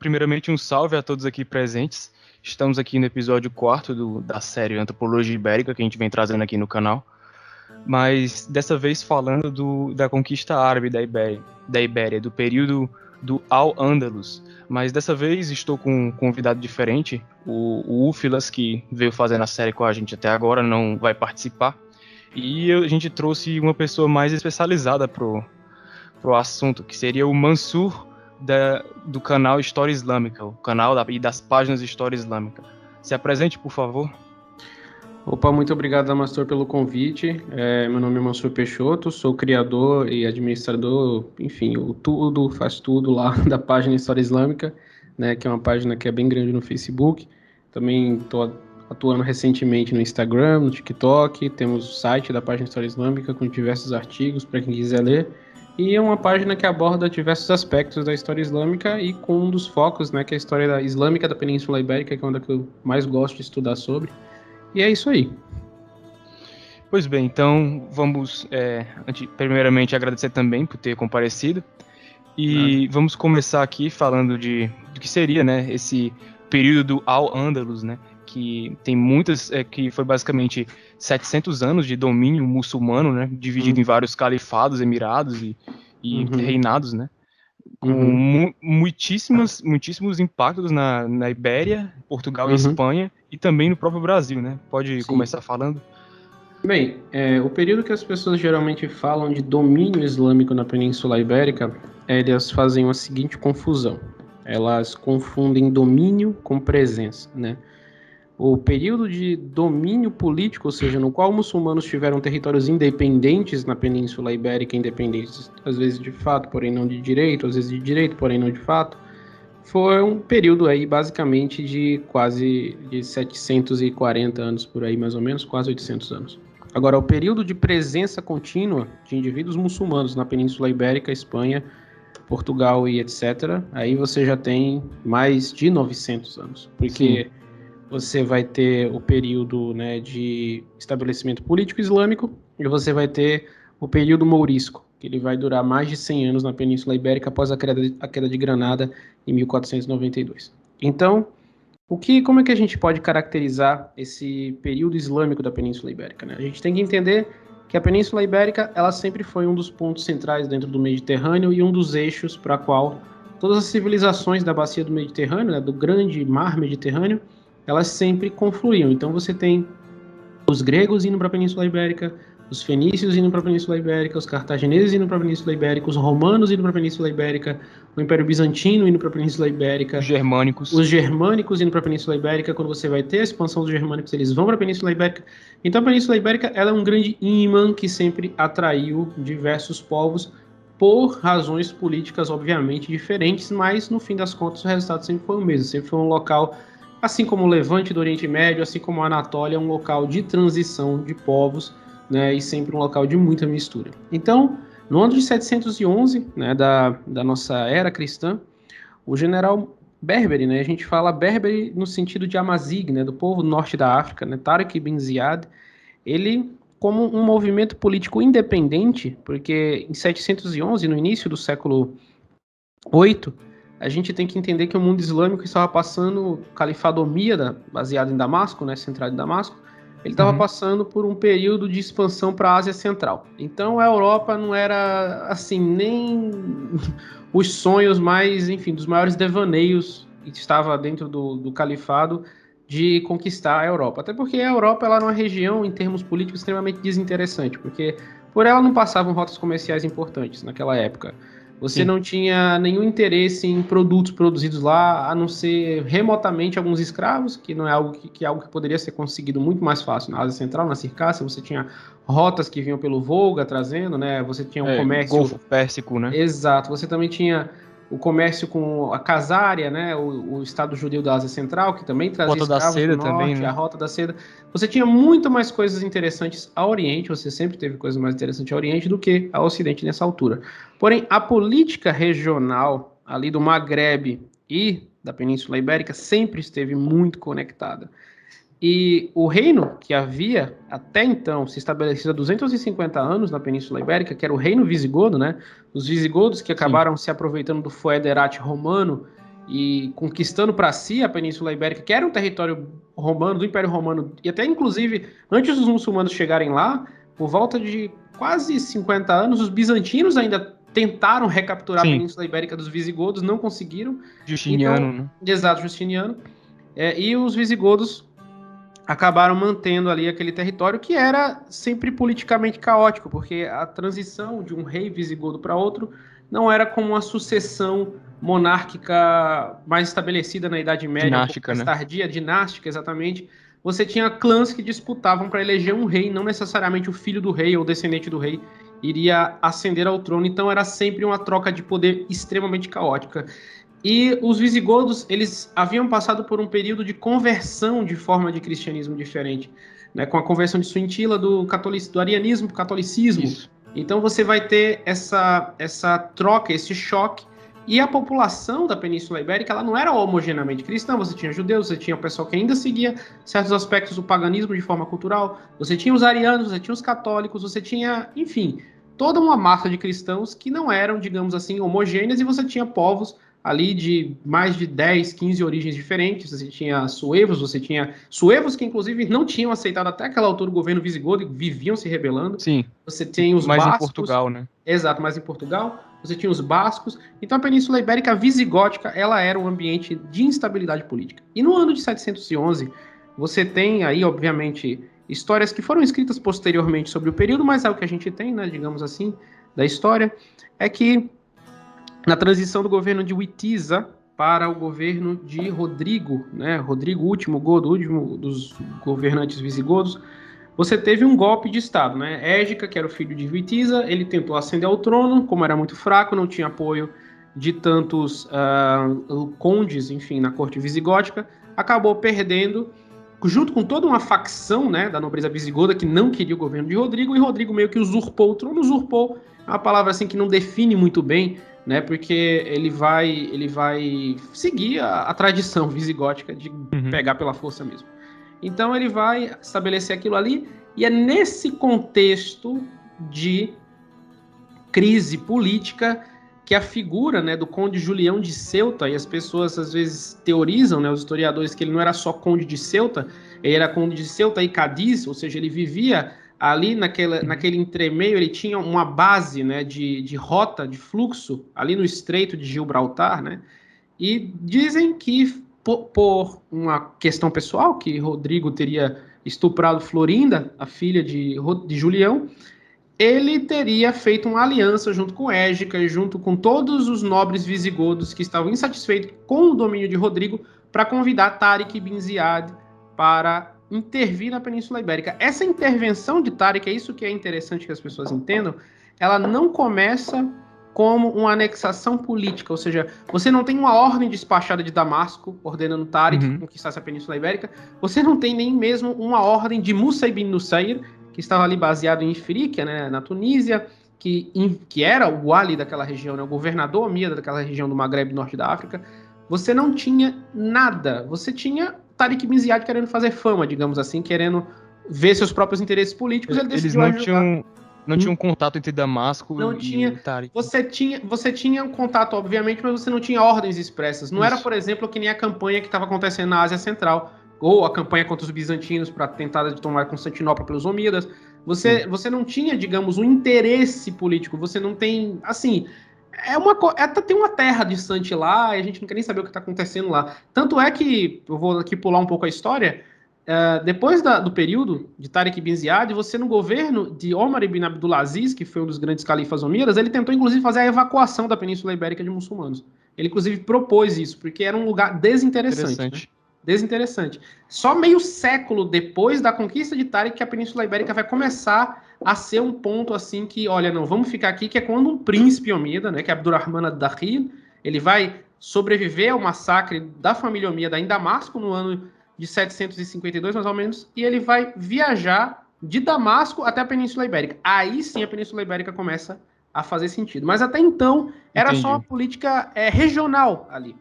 primeiramente um salve a todos aqui presentes. Estamos aqui no episódio 4 da série Antropologia Ibérica, que a gente vem trazendo aqui no canal. Mas dessa vez falando da conquista árabe da Ibéria, do período do Al-Ándalus. Mas dessa vez estou com um convidado diferente, o Úfilas, que veio fazendo a série com a gente até agora, não vai participar. E a gente trouxe uma pessoa mais especializada pro assunto, que seria o Mansur do canal História Islâmica, o canal e das páginas de História Islâmica. Se apresente, por favor. Opa, muito obrigado, Damastor, pelo convite. Meu nome é Mansur Peixoto, sou criador e administrador, enfim, faz tudo lá da página História Islâmica, né, que é uma página que é bem grande no Facebook. Também estou atuando recentemente no Instagram, no TikTok, temos o site da página História Islâmica com diversos artigos para quem quiser ler. E é uma página que aborda diversos aspectos da história islâmica e com um dos focos, né, que é a história islâmica da Península Ibérica, que é uma que eu mais gosto de estudar sobre. E é isso aí. Pois bem, então vamos primeiramente agradecer também por ter comparecido. E vamos começar aqui falando do que seria, né, esse período do Al-Ándalus, né, que tem que foi basicamente 700 anos de domínio muçulmano, né, dividido em vários califados, emirados e reinados, né, com muitíssimos impactos na Ibéria, Portugal e Espanha, e também no próprio Brasil, né? Pode começar falando? Bem, o período que as pessoas geralmente falam de domínio islâmico na Península Ibérica, elas fazem a seguinte confusão. Elas confundem domínio com presença, né? O período de domínio político, ou seja, no qual muçulmanos tiveram territórios independentes na Península Ibérica, independentes às vezes de fato, porém não de direito, às vezes de direito, porém não de fato, foi um período aí basicamente de quase 740 anos por aí, mais ou menos, quase 800 anos. Agora, o período de presença contínua de indivíduos muçulmanos na Península Ibérica, Espanha, Portugal e etc., aí você já tem mais de 900 anos, porque você vai ter o período, né, de estabelecimento político islâmico e você vai ter o período mourisco, que ele vai durar mais de 100 anos na Península Ibérica após a queda de Granada em 1492. Então, como é que a gente pode caracterizar esse período islâmico da Península Ibérica, né? A gente tem que entender que a Península Ibérica ela sempre foi um dos pontos centrais dentro do Mediterrâneo e um dos eixos para qual todas as civilizações da bacia do Mediterrâneo, né, do grande mar Mediterrâneo, elas sempre confluíam. Então você tem os gregos indo para a Península Ibérica, os fenícios indo para a Península Ibérica, os cartagineses indo para a Península Ibérica, os romanos indo para a Península Ibérica, o Império Bizantino indo para a Península Ibérica, os germânicos indo para a Península Ibérica. Quando você vai ter a expansão dos germânicos, eles vão para a Península Ibérica. Então a Península Ibérica ela é um grande imã que sempre atraiu diversos povos por razões políticas obviamente diferentes, mas no fim das contas o resultado sempre foi o mesmo, sempre foi um local, assim como o Levante do Oriente Médio, assim como a Anatólia, um local de transição de povos, né, e sempre um local de muita mistura. Então, no ano de 711, né, da nossa era cristã, o general Berberi, né, a gente fala Berberi no sentido de Amazigh, né, do povo do norte da África, né, Tariq ibn Ziyad, ele, como um movimento político independente, porque em 711, no início do século VIII, a gente tem que entender que o mundo islâmico estava passando, o califado omíada, baseado em Damasco, né, centrado em Damasco, ele estava passando por um período de expansão para a Ásia Central. Então a Europa não era, assim, nem os sonhos mais, enfim, dos maiores devaneios que estava dentro do califado de conquistar a Europa. Até porque a Europa ela era uma região, em termos políticos, extremamente desinteressante, porque por ela não passavam rotas comerciais importantes naquela época. Você não tinha nenhum interesse em produtos produzidos lá, a não ser remotamente alguns escravos, que não é algo que poderia ser conseguido muito mais fácil na Ásia Central, na Circácia. Você tinha rotas que vinham pelo Volga trazendo, né? Você tinha um comércio... Golfo Pérsico, né? Exato. Você também tinha o comércio com a Casária, né? O Estado Judeu da Ásia Central, que também trazia escravos do norte, também, né? A Rota da Seda. Você tinha muito mais coisas interessantes ao Oriente, você sempre teve coisas mais interessantes ao Oriente do que ao Ocidente nessa altura. Porém, a política regional ali do Maghreb e da Península Ibérica sempre esteve muito conectada. E o reino que havia até então se estabelecido há 250 anos na Península Ibérica, que era o reino visigodo, né? Os visigodos que acabaram se aproveitando do foederate romano e conquistando para si a Península Ibérica, que era um território romano, do Império Romano, e até inclusive antes dos muçulmanos chegarem lá, por volta de quase 50 anos, os bizantinos ainda tentaram recapturar a Sim, Península Ibérica dos visigodos, não conseguiram. Justiniano, Então, né? exato, Justiniano. E os visigodos acabaram mantendo ali aquele território que era sempre politicamente caótico, porque a transição de um rei visigodo para outro não era como uma sucessão monárquica mais estabelecida na Idade Média, um pouco Dinástica, mais né? tardia, dinástica, exatamente. Você tinha clãs que disputavam para eleger um rei, não necessariamente o filho do rei ou descendente do rei iria ascender ao trono, então era sempre uma troca de poder extremamente caótica. E os visigodos, eles haviam passado por um período de conversão de forma de cristianismo diferente, né, com a conversão de Suintila do arianismo para o catolicismo. Isso. Então você vai ter essa troca, esse choque, e a população da Península Ibérica ela não era homogeneamente cristã, você tinha judeus, você tinha o pessoal que ainda seguia certos aspectos do paganismo de forma cultural, você tinha os arianos, você tinha os católicos, você tinha, enfim, toda uma massa de cristãos que não eram, digamos assim, homogêneas, e você tinha povos ali de mais de 10, 15 origens diferentes. Você tinha suevos que inclusive não tinham aceitado até aquela altura o governo visigodo e viviam se rebelando. Sim. Você tem os Mais em bascos, Portugal, né? exato, mas em Portugal. Você tinha os bascos. Então a Península Ibérica visigótica, ela era um ambiente de instabilidade política. E no ano de 711, você tem aí, obviamente, histórias que foram escritas posteriormente sobre o período, mas é o que a gente tem, né, digamos assim, da história, é que na transição do governo de Witiza para o governo de Rodrigo, né, Rodrigo, último dos governantes visigodos, você teve um golpe de Estado, né? Égica, que era o filho de Witiza, ele tentou ascender ao trono, como era muito fraco, não tinha apoio de tantos condes, enfim, na corte visigótica, acabou perdendo, junto com toda uma facção, né, da nobreza visigoda que não queria o governo de Rodrigo, e Rodrigo meio que usurpou o trono. Usurpou é uma palavra assim que não define muito bem, né, porque ele vai seguir a tradição visigótica de pegar pela força mesmo. Então ele vai estabelecer aquilo ali, e é nesse contexto de crise política que a figura, né, do conde Julião de Ceuta, e as pessoas às vezes teorizam, né, os historiadores, que ele não era só conde de Ceuta, ele era conde de Ceuta e Cádiz, ou seja, ele vivia ali naquele entremeio, ele tinha uma base, né, de rota, de fluxo, ali no Estreito de Gibraltar, né, e dizem que por uma questão pessoal, que Rodrigo teria estuprado Florinda, a filha de Julião, ele teria feito uma aliança junto com Égica e junto com todos os nobres visigodos que estavam insatisfeitos com o domínio de Rodrigo para convidar Tariq bin Ziyad para intervir na Península Ibérica. Essa intervenção de Tariq, é isso que é interessante que as pessoas entendam, ela não começa como uma anexação política, ou seja, você não tem uma ordem despachada de Damasco ordenando Tariq conquistar a Península Ibérica, você não tem nem mesmo uma ordem de Musa ibn Nusayr, que estava ali baseado em Ifríquia, né, na Tunísia, que era o wali daquela região, né, o governador Amida daquela região do Maghreb, norte da África. Você não tinha nada. Você tinha Tariq bin Ziyad querendo fazer fama, digamos assim, querendo ver seus próprios interesses políticos. Ele Eles decidiu ajudar. não tinham contato entre Damasco Não e tinha. Tariq. Você tinha um contato, obviamente, mas você não tinha ordens expressas. Não era, por exemplo, que nem a campanha que estava acontecendo na Ásia Central, ou a campanha contra os bizantinos para tentar tomar Constantinopla pelos Omíadas. Você não tinha, digamos, um interesse político. Você não tem, assim, tem uma terra distante lá e a gente não quer nem saber o que está acontecendo lá. Tanto é que, eu vou aqui pular um pouco a história, depois do período de Tariq bin Ziyad, você no governo de Omar ibn Abdulaziz, que foi um dos grandes califas omíadas, ele tentou inclusive fazer a evacuação da Península Ibérica de muçulmanos. Ele inclusive propôs isso, porque era um lugar desinteressante. Né? Desinteressante. Só meio século depois da conquista de Tariq que a Península Ibérica vai começar a ser um ponto assim que, olha, não, vamos ficar aqui, que é quando um príncipe omida, né, que é Abdurrahman ad-Dakhil, ele vai sobreviver ao massacre da família omida em Damasco no ano de 752, mais ou menos, e ele vai viajar de Damasco até a Península Ibérica. Aí sim a Península Ibérica começa a fazer sentido. Mas até então era só uma política regional ali.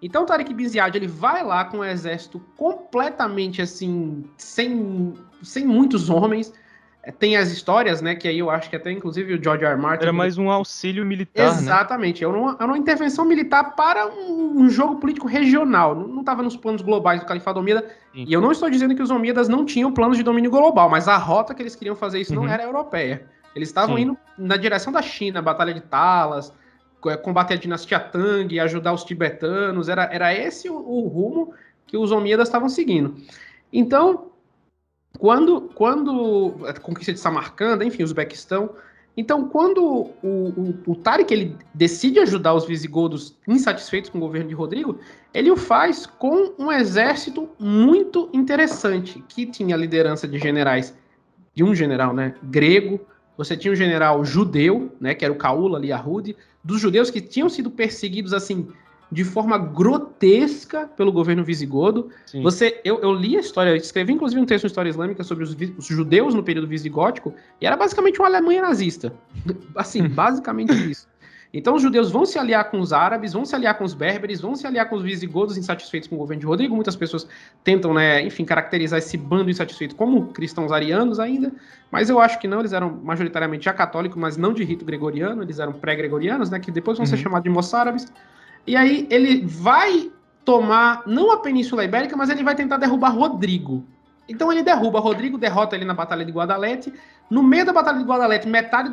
Então Tariq bin Ziyad, ele vai lá com um exército completamente assim, sem muitos homens, tem as histórias, né, que aí eu acho que até inclusive o George R. R. Martin... Era mais um auxílio militar, Exatamente, né? Era uma intervenção militar para um jogo político regional, não estava nos planos globais do Califado Omíada, e eu não estou dizendo que os Omíadas não tinham planos de domínio global, mas a rota que eles queriam fazer isso não era europeia. Eles estavam indo na direção da China, Batalha de Talas, combater a dinastia Tang, ajudar os tibetanos, era esse o rumo que os Omíadas estavam seguindo. Então, quando a conquista de Samarcanda, enfim, Uzbequistão, então quando o Tariq ele decide ajudar os visigodos insatisfeitos com o governo de Rodrigo, ele o faz com um exército muito interessante, que tinha a liderança de generais, de um general, né, grego, você tinha um general judeu, né, que era o Kaula ali, Yahudi, dos judeus que tinham sido perseguidos assim de forma grotesca pelo governo visigodo. Eu li a história, eu escrevi inclusive um texto em História Islâmica sobre os judeus no período visigótico, e era basicamente uma Alemanha nazista. Assim, basicamente isso. Então os judeus vão se aliar com os árabes, vão se aliar com os berberes, vão se aliar com os visigodos insatisfeitos com o governo de Rodrigo. Muitas pessoas tentam, né, enfim, caracterizar esse bando insatisfeito como cristãos arianos ainda, mas eu acho que não, eles eram majoritariamente já católicos, mas não de rito gregoriano, eles eram pré-gregorianos, né, que depois vão ser chamados de moçárabes. E aí ele vai tomar, não a Península Ibérica, mas ele vai tentar derrubar Rodrigo. Então ele derruba Rodrigo, derrota ele na Batalha de Guadalete. No meio da Batalha de Guadalete, metade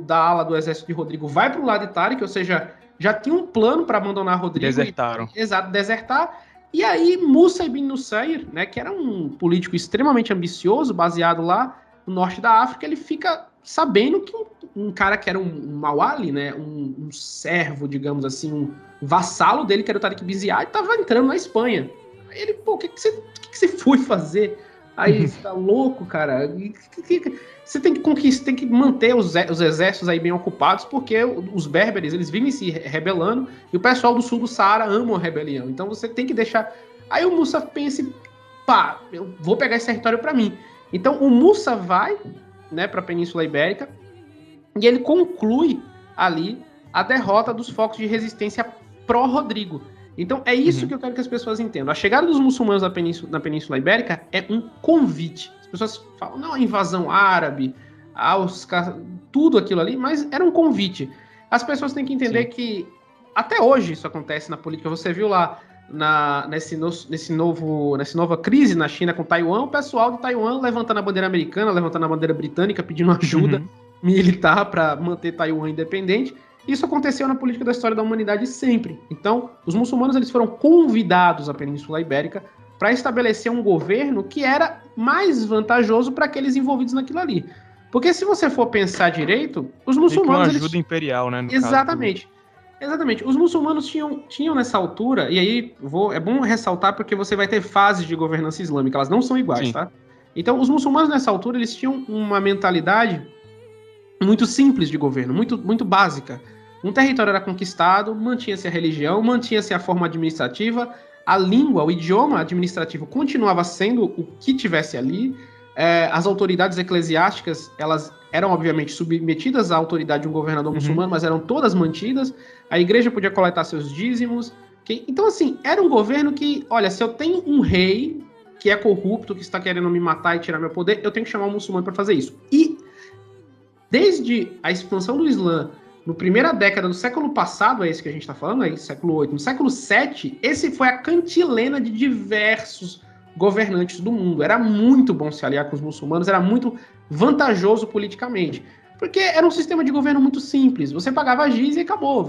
da ala do exército de Rodrigo vai para o lado de Tariq, ou seja, já tinha um plano para abandonar Rodrigo. Desertaram. Exato, desertar. E aí Musa ibn Nusayr, né, que era um político extremamente ambicioso, baseado lá no norte da África, ele fica sabendo que um cara que era um mawali, né, um servo, digamos assim, um vassalo dele, que era o Tariq bin Ziyad, estava entrando na Espanha. Aí ele, pô, o que você foi fazer? Aí você tá louco, cara? Você tem que conquistar, tem que manter os exércitos aí bem ocupados, porque os berberes, eles vivem se rebelando, e o pessoal do sul do Saara ama a rebelião. Então você tem que deixar... Aí o Musa pensa, pá, eu vou pegar esse território para mim. Então o Musa vai, né, para a Península Ibérica, e ele conclui ali a derrota dos focos de resistência pró-Rodrigo. Então é isso que eu quero que as pessoas entendam. A chegada dos muçulmanos na Península Ibérica é um convite. As pessoas falam, não, a invasão árabe, tudo aquilo ali, mas era um convite. As pessoas têm que entender que até hoje isso acontece na política. Você viu lá nessa nova crise na China com Taiwan, o pessoal de Taiwan levantando a bandeira americana, levantando a bandeira britânica, pedindo ajuda militar para manter Taiwan independente. Isso aconteceu na política da história da humanidade sempre. Então, os muçulmanos eles foram convidados à Península Ibérica para estabelecer um governo que era mais vantajoso para aqueles envolvidos naquilo ali. Porque se você for pensar direito, os muçulmanos... Uma ajuda imperial, né? Exatamente. Exatamente. Os muçulmanos tinham nessa altura, e aí é bom ressaltar porque você vai ter fases de governança islâmica, elas não são iguais, tá? Então, os muçulmanos nessa altura, eles tinham uma mentalidade muito simples de governo, muito, muito básica. Um território era conquistado, mantinha-se a religião, mantinha-se a forma administrativa, a língua, o idioma administrativo continuava sendo o que tivesse ali, as autoridades eclesiásticas, elas eram obviamente submetidas à autoridade de um governador muçulmano, mas eram todas mantidas, a igreja podia coletar seus dízimos, então assim, era um governo que, olha, se eu tenho um rei que é corrupto, que está querendo me matar e tirar meu poder, eu tenho que chamar um muçulmano para fazer isso. E desde a expansão do Islã, no primeira década do século passado, é esse que a gente está falando, aí, século VIII, no século VII, esse foi a cantilena de diversos governantes do mundo. Era muito bom se aliar com os muçulmanos, era muito vantajoso politicamente. Porque era um sistema de governo muito simples. Você pagava giz e acabou.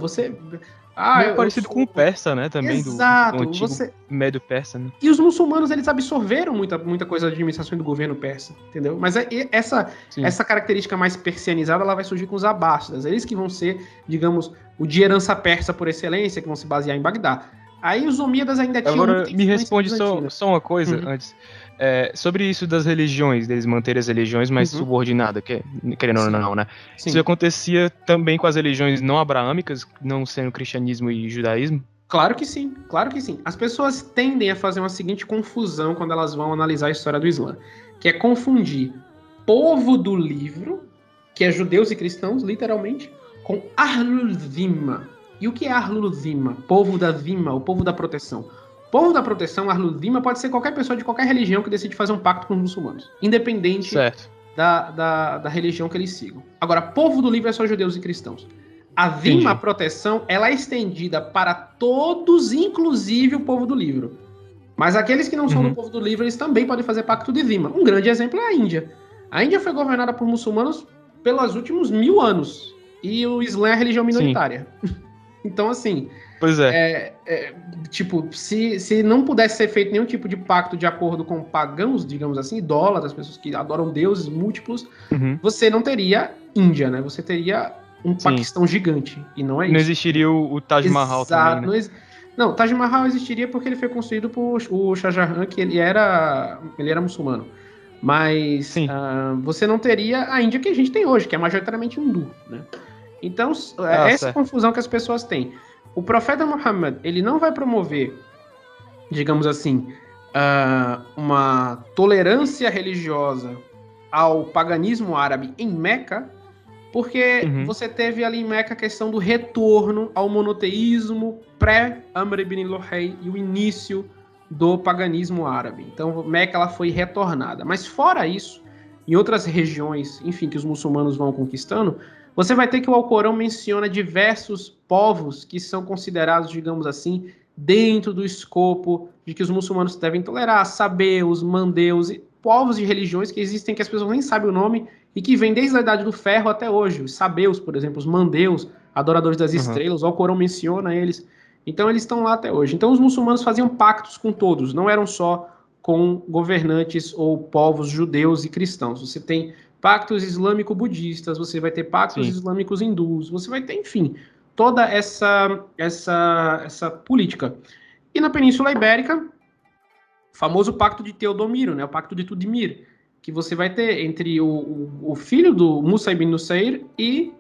Meio parecido com o persa, né? Também Exato, do antigo médio persa, né? E os muçulmanos, eles absorveram muita coisa da administração do governo persa, entendeu? Mas essa característica mais persianizada, ela vai surgir com os abássidas. Eles que vão ser, digamos, o de herança persa por excelência, que vão se basear em Bagdá. Aí os omíadas ainda tinham... Agora, me responde só uma coisa antes. Sobre isso das religiões, deles manterem as religiões mais subordinadas, querendo ou não, né? Sim. Isso acontecia também com as religiões não abraâmicas, não sendo cristianismo e judaísmo? Claro que sim, claro que sim. As pessoas tendem a fazer uma seguinte confusão quando elas vão analisar a história do Islã, que é confundir povo do livro, que é judeus e cristãos, literalmente, com Ahlul Dhimma. E o que é Ahlul Dhimma? Povo da Dhimma, o povo da proteção. Povo da proteção, Ahlul Dhimma, pode ser qualquer pessoa de qualquer religião que decide fazer um pacto com os muçulmanos, independente da religião que eles sigam. Agora, povo do livro é só judeus e cristãos. A Dhimma, a proteção, ela é estendida para todos, inclusive o povo do livro. Mas aqueles que não são do povo do livro, eles também podem fazer pacto de Dhimma. Um grande exemplo é a Índia. A Índia foi governada por muçulmanos pelos últimos 1000 anos. E o Islã é a religião minoritária. Então, assim... Pois tipo, se não pudesse ser feito nenhum tipo de pacto de acordo com pagãos, digamos assim, idólatras, pessoas que adoram deuses múltiplos, você não teria Índia, né? Você teria um Paquistão gigante. E não é isso. Não existiria o Taj Mahal também, né? Não, o Taj Mahal existiria porque ele foi construído por o Shah Jahan, que ele era muçulmano. Mas você não teria a Índia que a gente tem hoje, que é majoritariamente hindu, né? Então, essa confusão que as pessoas têm. O profeta Muhammad, ele não vai promover, digamos assim, uma tolerância religiosa ao paganismo árabe em Meca, porque você teve ali em Meca a questão do retorno ao monoteísmo pré-Amr ibn Luhay e o início do paganismo árabe. Então, Meca ela foi retornada. Mas fora isso, em outras regiões, enfim, que os muçulmanos vão conquistando, você vai ter que o Alcorão menciona diversos povos que são considerados, digamos assim, dentro do escopo de que os muçulmanos devem tolerar, sabeus, mandeus, e povos de religiões que existem que as pessoas nem sabem o nome e que vêm desde a Idade do Ferro até hoje. Os sabeus, por exemplo, os mandeus, adoradores das estrelas, o Alcorão menciona eles. Então eles estão lá até hoje. Então os muçulmanos faziam pactos com todos, não eram só com governantes ou povos judeus e cristãos. Você tem pactos islâmico-budistas, você vai ter pactos islâmicos hindus, você vai ter, enfim, toda essa política. E na Península Ibérica, o famoso pacto de Teodomiro, né, o pacto de Tudimir, que você vai ter entre o filho do Musa ibn Nusayr e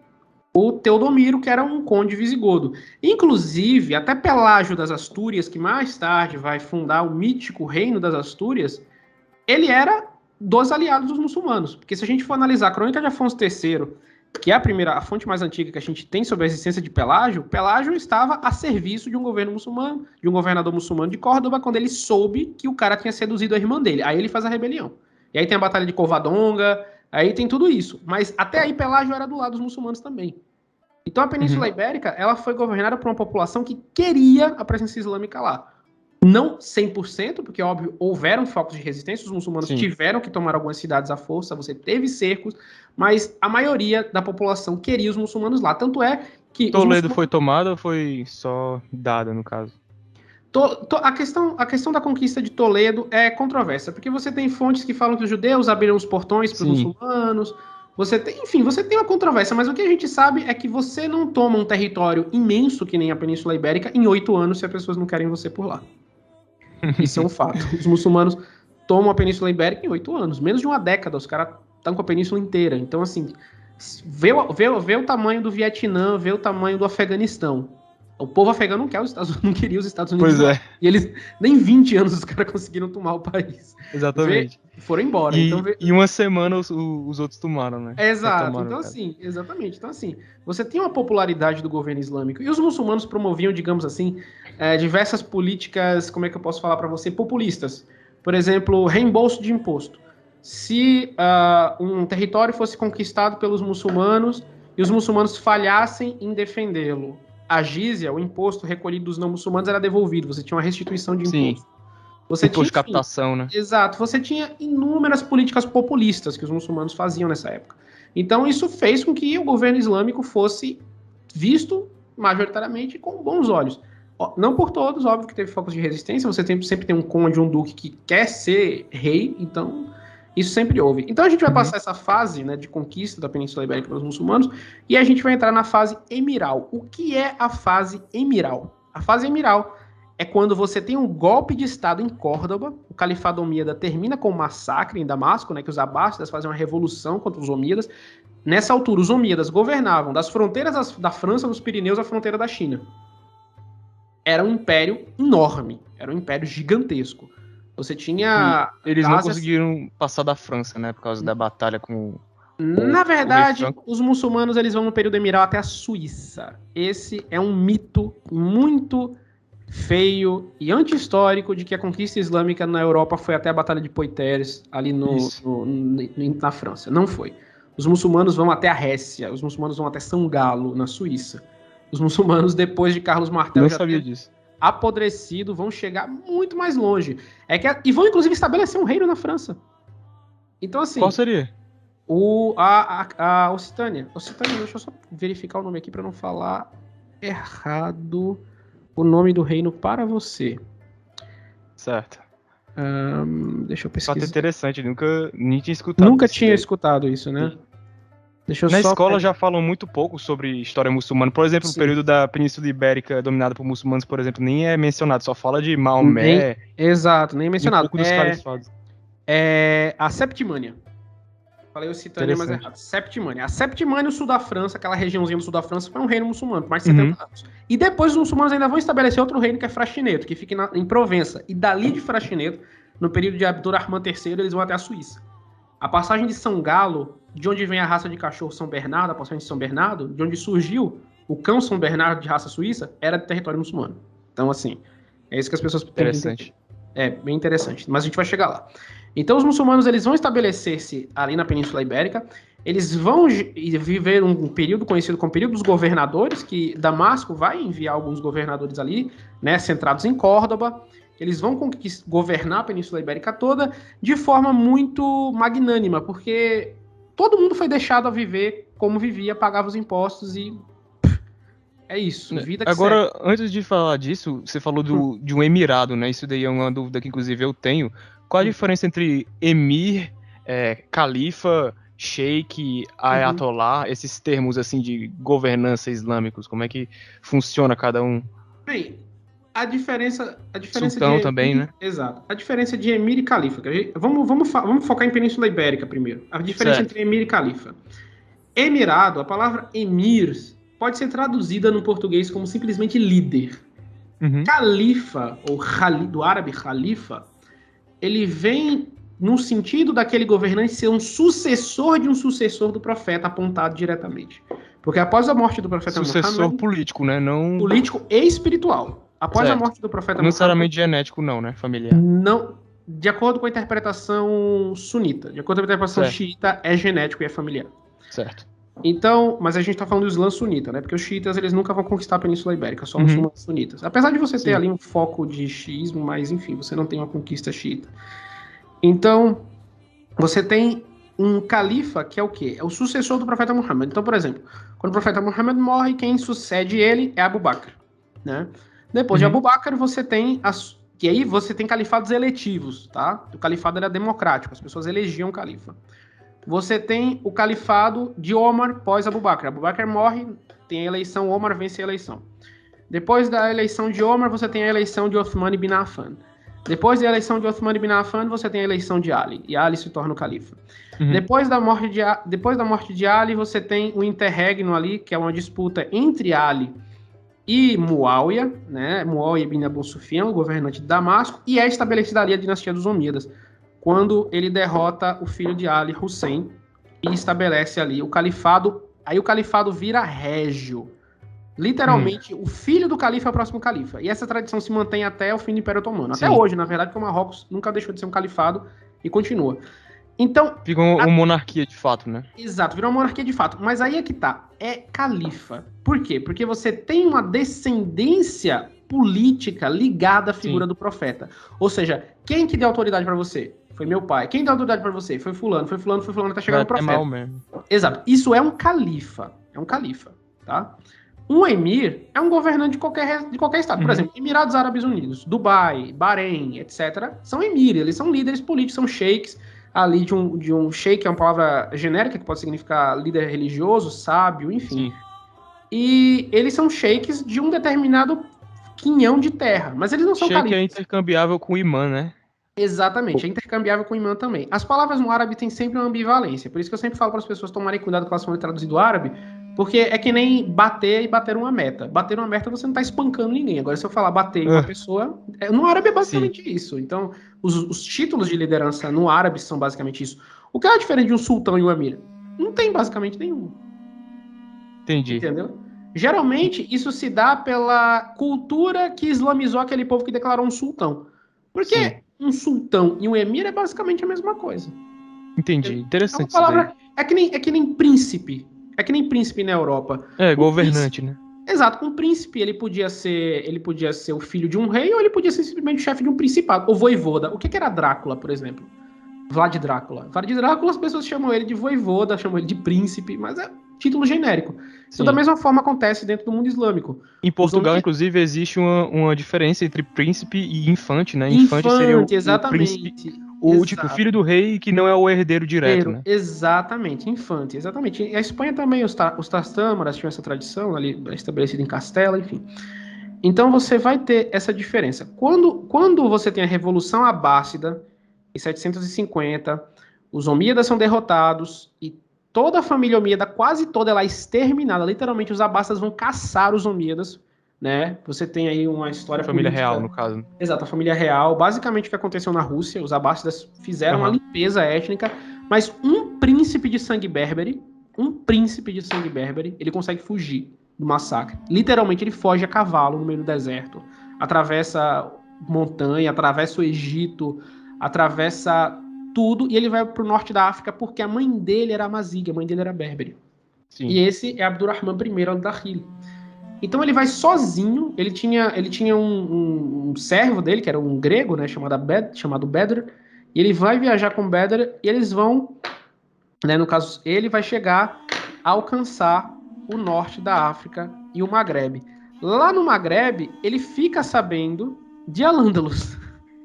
o Teodomiro, que era um conde visigodo. Inclusive, até Pelágio das Astúrias, que mais tarde vai fundar o mítico Reino das Astúrias, ele era dos aliados dos muçulmanos. Porque se a gente for analisar a Crônica de Afonso III, que é a fonte mais antiga que a gente tem sobre a existência de Pelágio, Pelágio estava a serviço de um governo muçulmano, de um governador muçulmano de Córdoba, quando ele soube que o cara tinha seduzido a irmã dele. Aí ele faz a rebelião. E aí tem a Batalha de Covadonga, aí tem tudo isso. Mas até aí Pelágio era do lado dos muçulmanos também. Então a Península Ibérica, ela foi governada por uma população que queria a presença islâmica lá. Não 100%, porque, óbvio, houveram focos de resistência, os muçulmanos tiveram que tomar algumas cidades à força, você teve cercos, mas a maioria da população queria os muçulmanos lá. Tanto é que... Toledo foi tomada ou foi só dada, no caso? A questão da conquista de Toledo é controversa, porque você tem fontes que falam que os judeus abriram os portões para os muçulmanos, você tem uma controvérsia, mas o que a gente sabe é que você não toma um território imenso, que nem a Península Ibérica, em 8 anos, se as pessoas não querem você por lá. Isso é um fato. Os muçulmanos tomam a Península Ibérica em 8 anos. Menos de uma década, os caras estão com a península inteira. Então, assim, vê o tamanho do Vietnã, vê o tamanho do Afeganistão. O povo afegano não queria os Estados Unidos. Pois é. E eles, nem 20 anos os caras conseguiram tomar o país. Exatamente. Foram embora. E uma semana os outros tomaram, né? Exato. Então, assim, exatamente. Então, assim, você tem uma popularidade do governo islâmico. E os muçulmanos promoviam, digamos assim, diversas políticas, como é que eu posso falar para você, populistas. Por exemplo, reembolso de imposto. Se um território fosse conquistado pelos muçulmanos e os muçulmanos falhassem em defendê-lo, a jizya, o imposto recolhido dos não muçulmanos, era devolvido. Você tinha uma restituição de imposto. Imposto de captação, né? Exato. Você tinha inúmeras políticas populistas que os muçulmanos faziam nessa época. Então, isso fez com que o governo islâmico fosse visto, majoritariamente, com bons olhos. Não por todos, óbvio que teve focos de resistência. Você sempre tem um conde, um duque que quer ser rei, então... Isso sempre houve. Então a gente vai passar essa fase, né, de conquista da Península Ibérica pelos muçulmanos e a gente vai entrar na fase emiral. O que é a fase emiral? A fase emiral é quando você tem um golpe de Estado em Córdoba, o Califado Omíada termina com um massacre em Damasco, né, que os abássidas fazem uma revolução contra os Omíadas. Nessa altura, os Omíadas governavam das fronteiras da França, dos Pirineus, à fronteira da China. Era um império enorme, era um império gigantesco. Você tinha... Eles não conseguiram passar da França, né? Por causa da batalha com... Na verdade, os muçulmanos eles vão no período emiral até a Suíça. Esse é um mito muito feio e anti-histórico de que a conquista islâmica na Europa foi até a Batalha de Poitiers, ali na França. Não foi. Os muçulmanos vão até a Récia, os muçulmanos vão até São Galo, na Suíça. Os muçulmanos, depois de Carlos Martel, Não sabia disso. Apodrecido, vão chegar muito mais longe. E vão, inclusive, estabelecer um reino na França. Então, assim... Qual seria? A Occitânia. Occitânia, deixa eu só verificar o nome aqui para não falar errado o nome do reino para você. Certo. Deixa eu pesquisar. Fato interessante, nem tinha escutado. Nunca tinha escutado isso, né? Sim. Deixa eu Na só escola já falam muito pouco sobre história muçulmana. Por exemplo, Sim. o período da Península Ibérica dominada por muçulmanos, por exemplo, nem é mencionado. Só fala de Maomé. Exato, nem mencionado. Um pouco dos califados. É a Septimânia. Falei Occitânia, mas é errado. Septimânia. A Septimânia, o sul da França, aquela regiãozinha do sul da França, foi um reino muçulmano por mais de 70 anos. E depois os muçulmanos ainda vão estabelecer outro reino, que é Fraxineto, que fica em Provença. E dali de Fraxineto, no período de Abdurrahman III, eles vão até a Suíça. A passagem de São Galo, de onde vem a raça de cachorro São Bernardo, a passagem de São Bernardo, de onde surgiu o cão São Bernardo de raça suíça, era de território muçulmano. Então, assim, é isso que as pessoas têm que entender. Interessante. É, bem interessante, mas a gente vai chegar lá. Então, os muçulmanos eles vão estabelecer-se ali na Península Ibérica, eles vão viver um período conhecido como período dos governadores, que Damasco vai enviar alguns governadores ali, né, centrados em Córdoba. Eles vão governar a Península Ibérica toda de forma muito magnânima, porque todo mundo foi deixado a viver como vivia, pagava os impostos e é isso, vida que Agora, segue. antes de falar disso, você falou de um emirado, né? Isso daí é uma dúvida que, inclusive, eu tenho. Qual a diferença entre emir, califa, sheik, ayatollah, esses termos, assim, de governança islâmicos? Como é que funciona cada um? Bem, a diferença Sultão de também, né? Exato. A diferença de emir e califa. Vamos focar em Península Ibérica primeiro. A diferença entre emir e califa. Emirado, a palavra emir pode ser traduzida no português como simplesmente líder. Califa, ou do árabe khalifa, ele vem no sentido daquele governante ser um sucessor de um sucessor do profeta, apontado diretamente. Porque após a morte do profeta Sucessor político, né? Não... Político e espiritual. Após a morte do profeta Muhammad... Não necessariamente genético, não, né? Familiar. Não, de acordo com a interpretação sunita. De acordo com a interpretação xiita, é genético e é familiar. Certo. Então, mas a gente tá falando do Islã sunita, né? Porque os xiitas, eles nunca vão conquistar a Península Ibérica, só muçulmanos sunitas. Apesar de você ter ali um foco de xiismo, mas enfim, você não tem uma conquista xiita. Então, você tem um califa que é o quê? É o sucessor do profeta Muhammad. Então, por exemplo, quando o profeta Muhammad morre, quem sucede ele é Abu Bakr, né? Depois de Abu Bakr, você tem que aí você tem califados eletivos, tá? O califado era democrático, as pessoas elegiam o califa. Você tem o califado de Omar pós Abu Bakr. Abu Bakr morre, tem a eleição, Omar vence a eleição. Depois da eleição de Omar, você tem a eleição de Uthman ibn Affan. Depois da eleição de Uthman ibn Affan, você tem a eleição de Ali, e Ali se torna o califa. Depois da morte de Ali, você tem o interregno ali, que é uma disputa entre Ali e Muawiyah, né? Muawiyah ibn Abu Sufyan, o governante de Damasco, e é estabelecida ali a dinastia dos Omíadas, quando ele derrota o filho de Ali, Hussein, e estabelece ali o califado. Aí o califado vira régio. Literalmente, o filho do califa é o próximo califa. E essa tradição se mantém até o fim do Império Otomano. Até hoje, na verdade, porque o Marrocos nunca deixou de ser um califado e continua. Então... Fica uma monarquia de fato, né? Exato, virou uma monarquia de fato. Mas aí é que tá. É califa. Por quê? Porque você tem uma descendência política ligada à figura do profeta. Ou seja, quem que deu autoridade pra você? Foi meu pai. Quem deu autoridade pra você? Foi fulano, até chegar no profeta. É mal mesmo. Exato. Isso é um califa. É um califa, tá? Um emir é um governante de qualquer estado. Por exemplo, Emirados Árabes Unidos, Dubai, Bahrein, etc. São emir, eles são líderes políticos, são sheiks ali de um sheik, é uma palavra genérica que pode significar líder religioso, sábio, enfim. Sim. E eles são sheiks de um determinado quinhão de terra, mas eles não são califas. Sheik é intercambiável com imã, né? Exatamente, é intercambiável com imã também. As palavras no árabe têm sempre uma ambivalência, por isso que eu sempre falo para as pessoas tomarem cuidado quando elas forem traduzir do árabe, porque é que nem bater e bater uma meta. Bater uma meta você não está espancando ninguém. Agora, se eu falar bater em uma pessoa, no árabe é basicamente isso. Então, os títulos de liderança no árabe são basicamente isso. O que é diferente de um sultão e um emir? Não tem basicamente nenhum. Entendi. Entendeu? Geralmente, isso se dá pela cultura que islamizou aquele povo que declarou um sultão. Sim, Porque um sultão e um emir é basicamente a mesma coisa. entendi. É uma Interessante isso daí. palavra. É que nem príncipe. É que nem príncipe na Europa. É, O príncipe. governante, né? Exato, um príncipe ele podia ser o filho de um rei ou ele podia ser simplesmente o chefe de um principado, ou voivoda. O que que era Drácula, por exemplo? Vlad Drácula. Vlad Drácula, as pessoas chamam ele de voivoda, chamam ele de príncipe, mas é título genérico. Então, da Sim. mesma forma acontece dentro do mundo islâmico. Em Os Portugal, inclusive, existe uma diferença entre príncipe e infante, né? Infante seria infante, o príncipe, exatamente. o tipo filho do rei que não é o herdeiro direto, né? Exatamente, infante, exatamente. E a Espanha também, os Trastâmaras tinham essa tradição ali estabelecida em Castela, enfim. Então você vai ter essa diferença. Quando você tem a Revolução Abássida, em 750, os Omíadas são derrotados e toda a família Omíada, quase toda ela é exterminada. Literalmente, os Abássidas vão caçar os Omíadas, né? Você tem aí uma A história família real, política. no caso. Exato, a família real. Basicamente, o que aconteceu na Rússia, os Abássidas fizeram uma Aham. limpeza étnica, mas um príncipe de sangue berbere, ele consegue fugir do massacre. Literalmente, ele foge a cavalo no meio do deserto, atravessa montanha, atravessa o Egito, atravessa tudo, e ele vai para o norte da África porque a mãe dele era amazigha, a mãe dele era berbere. E Sim. esse é Abdurrahman I al-Dakhil. Então ele vai sozinho, ele tinha um servo dele, que era um grego, né, chamado Bedr, e ele vai viajar com Bedr, e eles vão, né, no caso, ele vai chegar a alcançar o norte da África e o Maghreb. Lá no Maghreb, ele fica sabendo de Al-Andalus,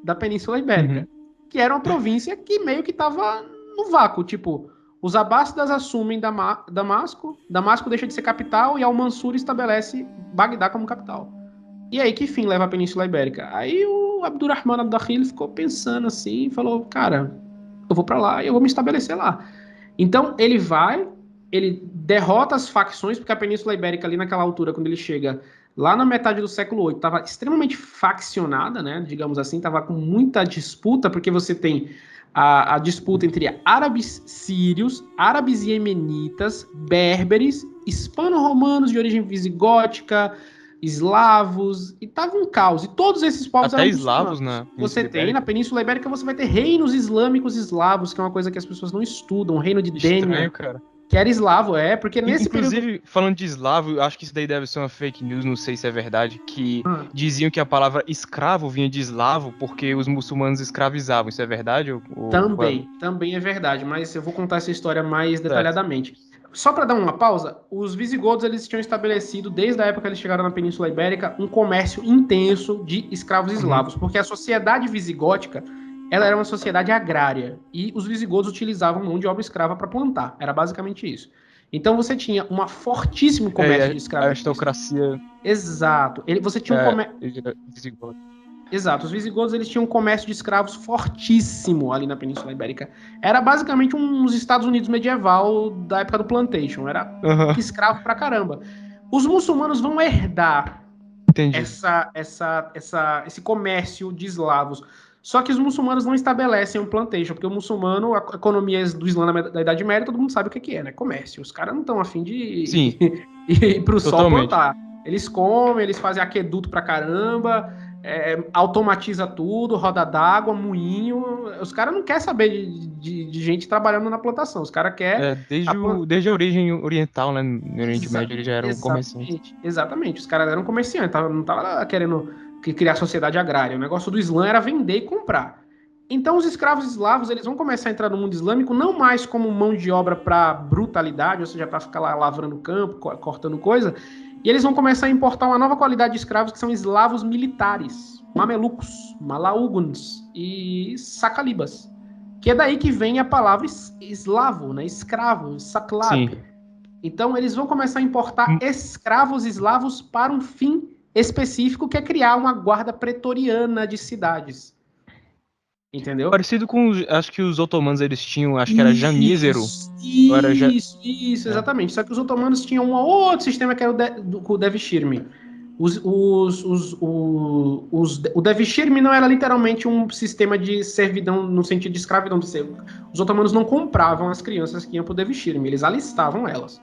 da Península Ibérica, Uhum. que era uma província que meio que estava no vácuo, tipo, os abássidas assumem Damasco, Damasco deixa de ser capital e Al-Mansur estabelece Bagdá como capital. E aí que fim leva a Península Ibérica? Aí o Abdurrahman al-Dakhil ficou pensando assim e falou, cara, eu vou para lá e eu vou me estabelecer lá. Então ele vai, ele derrota as facções, porque a Península Ibérica ali naquela altura, quando ele chega lá na metade do século VIII, estava extremamente faccionada, né? Digamos assim, estava com muita disputa, porque você tem a disputa entre árabes sírios, árabes iemenitas, berberes, hispano-romanos de origem visigótica, eslavos, e tava um caos. E todos esses povos Até eram eslavos muçulmanos. na Você Península tem na Ibérica. Península Ibérica, você vai ter reinos islâmicos eslavos, que é uma coisa que as pessoas não estudam. O reino de Estranho, Dénia, cara. que era eslavo, porque nesse período. Inclusive, falando de eslavo, eu acho que isso daí deve ser uma fake news, não sei se é verdade, que Ah, diziam que a palavra escravo vinha de eslavo porque os muçulmanos escravizavam. Isso é verdade? também é verdade, mas eu vou contar essa história mais Certo. detalhadamente. Só para dar uma pausa, os visigodos eles tinham estabelecido, desde a época que eles chegaram na Península Ibérica, um comércio intenso de escravos Uhum. eslavos, porque a sociedade visigótica ela era uma sociedade agrária e os visigodos utilizavam mão de obra escrava para plantar. Era basicamente isso. Então você tinha um fortíssimo comércio É, de a escravidão. aristocracia Exato. Você tinha um é, comércio. visigoda. Exato, os visigodos eles tinham um comércio de escravos fortíssimo ali na Península Ibérica. Era basicamente uns Estados Unidos medieval da época do Plantation. Era Aham, escravo pra caramba. Os muçulmanos vão herdar entendi. esse comércio de eslavos. Só que os muçulmanos não estabelecem um plantation, porque o muçulmano, a economia do Islã da Idade Média, todo mundo sabe o que é, né? Comércio. Os caras não estão afim de Sim, ir pro sol totalmente. plantar. Eles comem, eles fazem aqueduto pra caramba, automatiza tudo, roda d'água, moinho. Os caras não querem saber de gente trabalhando na plantação. Os caras querem. É, desde a origem oriental, né? No Oriente Exa Médio eles já eram comerciantes. exatamente. Os caras eram comerciantes, não tava querendo criar sociedade agrária. O negócio do Islã era vender e comprar. Então os escravos eslavos eles vão começar a entrar no mundo islâmico não mais como mão de obra para brutalidade, ou seja, para ficar lá lavrando campo, cortando coisa, e eles vão começar a importar uma nova qualidade de escravos que são eslavos militares, mamelucos, malauguns e sacalibas. Que é daí que vem a palavra eslavo, né? Escravo, saklab. Sim. Então, eles vão começar a importar escravos eslavos para um fim específico, que é criar uma guarda pretoriana de cidades. Entendeu? Parecido com, acho que os otomanos eles tinham, acho que era janízero. Isso, Ou era ja... isso, é. exatamente. Só que os otomanos tinham um outro sistema que era o Devshirme. O Devshirme não era literalmente um sistema de servidão no sentido de escravidão. Os otomanos não compravam as crianças que iam para o Devshirme, eles alistavam elas.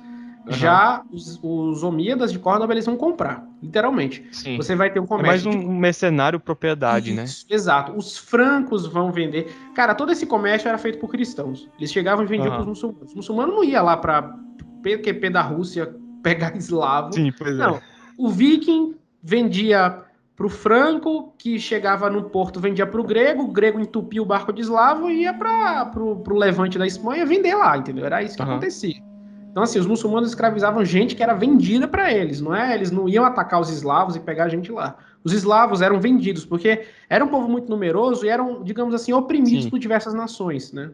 Já os omíadas de Córdoba, eles vão comprar, literalmente. Sim. Você vai ter um É comércio mais um mercenário propriedade, né? Exato. Os francos vão vender. Cara, todo esse comércio era feito por cristãos. Eles chegavam e vendiam para os muçulmanos. Os muçulmanos não iam lá para PQP da Rússia pegar eslavo. Sim, pois Não. é. O viking vendia para o franco, que chegava no porto, vendia para o grego entupia o barco de eslavo e ia para o levante da Espanha vender lá, entendeu? Era isso que acontecia. Então, assim, os muçulmanos escravizavam gente que era vendida para eles, não é? Eles não iam atacar os eslavos e pegar a gente lá. Os eslavos eram vendidos, porque era um povo muito numeroso e eram, digamos assim, oprimidos por diversas nações, né?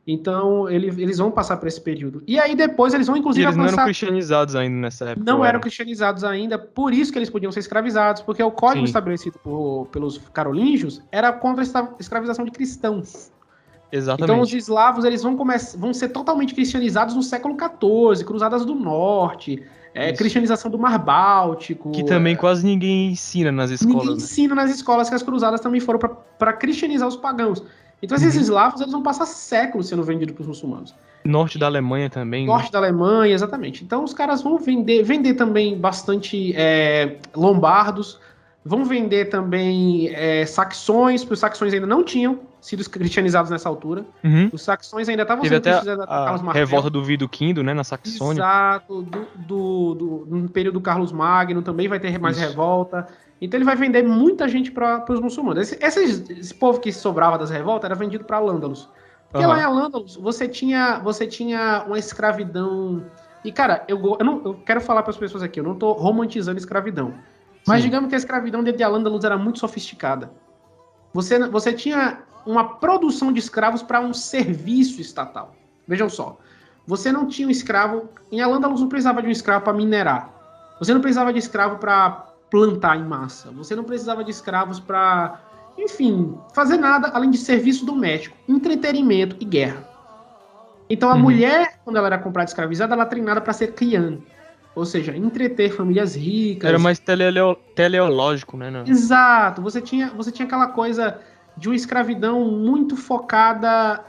Então, eles vão passar por esse período. E aí, depois, eles vão, inclusive, E eles não eram alcançar... cristianizados ainda nessa época. Não eram cristianizados ainda, por isso que eles podiam ser escravizados, porque o código estabelecido pelos carolíngios era contra a escravização de cristãos. Exatamente. Então os eslavos eles vão ser totalmente cristianizados no século XIV, Cruzadas do Norte, cristianização do Mar Báltico. Que também quase ninguém ensina nas escolas. Ninguém ensina nas escolas que as cruzadas também foram para cristianizar os pagãos. Então esses eslavos eles vão passar séculos sendo vendidos para os muçulmanos. Norte da Alemanha também. Norte da Alemanha, exatamente. Então os caras vão vender também bastante lombardos, vão vender também saxões, porque os saxões ainda não tinham sido cristianizados nessa altura. Os saxões ainda estavam sendo cristianizados por Carlos Martel. Revolta do Viduquindo, né, na Saxônia. Exato. No período do Carlos Magno também vai ter mais revolta. Então ele vai vender muita gente para os muçulmanos. Esse povo que sobrava das revoltas era vendido para Al-Ândalus. Porque lá em Al-Ândalus você tinha uma escravidão... E, cara, eu quero falar para as pessoas aqui, eu não estou romantizando a escravidão. Mas digamos que a escravidão dentro de Al-Ândalus era muito sofisticada. Você tinha uma produção de escravos para um serviço estatal. Vejam só. Você não tinha um escravo... Em Al-Ândalus não precisava de um escravo para minerar. Você não precisava de escravo para plantar em massa. Você não precisava de escravos para... Enfim, fazer nada além de serviço doméstico, entretenimento e guerra. Então a mulher, quando ela era comprada e escravizada, ela era treinada para ser criã. Ou seja, entreter famílias ricas. Era mais teleológico, né? Não? Exato. Você tinha aquela coisa de uma escravidão muito focada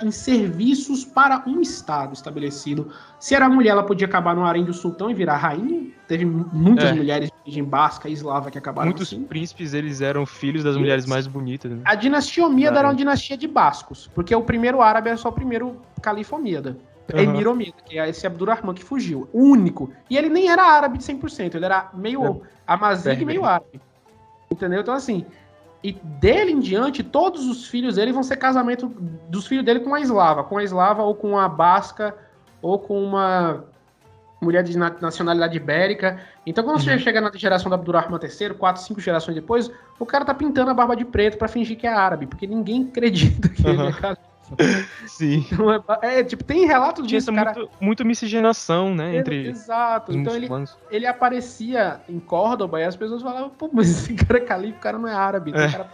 em serviços para um estado estabelecido. Se era mulher, ela podia acabar no harém do sultão e virar rainha. Teve muitas mulheres de origem basca e eslava que acabaram Muitos príncipes, eles eram filhos das mulheres mais bonitas. Né? A dinastia Omíada era uma dinastia de bascos, porque o primeiro árabe era só o primeiro califa Omíada. Emir Omíada, que é esse Abdurrahman que fugiu. O único. E ele nem era árabe de 100%, ele era meio amazigh e meio árabe. Entendeu? Então, assim... E dele em diante, todos os filhos dele vão ser casamento dos filhos dele com a eslava ou com a basca, ou com uma mulher de nacionalidade ibérica. Então, quando você chega na geração do Abdurrahman III, 4, 5 gerações depois, o cara tá pintando a barba de preto pra fingir que é árabe, porque ninguém acredita que ele é califa. Sim. Então, tipo, tem relatos disso, cara. Muita miscigenação, né, entre Exato. Então ele aparecia em Córdoba e as pessoas falavam, pô, mas esse cara é califa, o cara não é árabe. Então, o cara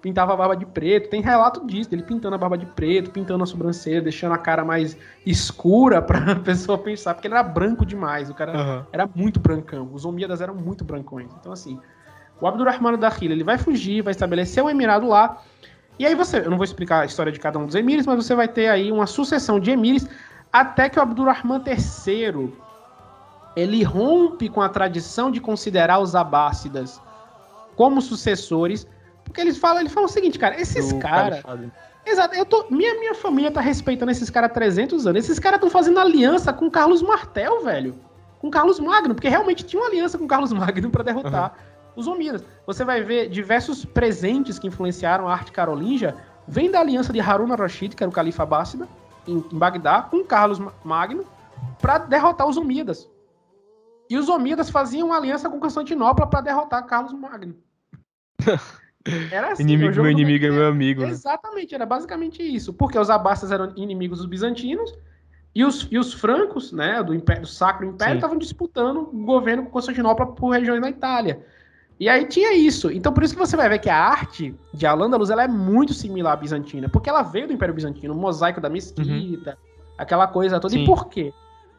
pintava a barba de preto. Tem relato disso, ele pintando a barba de preto, pintando a sobrancelha, deixando a cara mais escura pra pessoa pensar, porque ele era branco demais, o cara era muito brancão. Os omíadas eram muito brancões. Então, assim, o Abdurrahman Dakhil, ele vai fugir, vai estabelecer um emirado lá. E aí eu não vou explicar a história de cada um dos emires, mas você vai ter aí uma sucessão de emires, até que o Abdurrahman III, ele rompe com a tradição de considerar os abássidas como sucessores, porque ele fala o seguinte, cara, esses caras... Exato, minha família tá respeitando esses caras há 300 anos, esses caras estão fazendo aliança com Carlos Martel, velho, com Carlos Magno, porque realmente tinha uma aliança com Carlos Magno para derrotar os omíadas. Você vai ver diversos presentes que influenciaram a arte carolíngia, vem da aliança de Harun al-Rashid, que era o califa abássida, em Bagdá, com Carlos Magno, para derrotar os omíadas. E os omíadas faziam uma aliança com Constantinopla para derrotar Carlos Magno. Era assim, meu inimigo é meu amigo. Exatamente, era basicamente isso. Porque os abássidas eram inimigos dos bizantinos, e os francos, né, do Sacro Império, estavam disputando o governo com Constantinopla por regiões da Itália. E aí tinha isso. Então por isso que você vai ver que a arte de Al-Ândalus ela é muito similar à bizantina, porque ela veio do Império Bizantino, o mosaico da mesquita, aquela coisa toda. Sim. E por quê?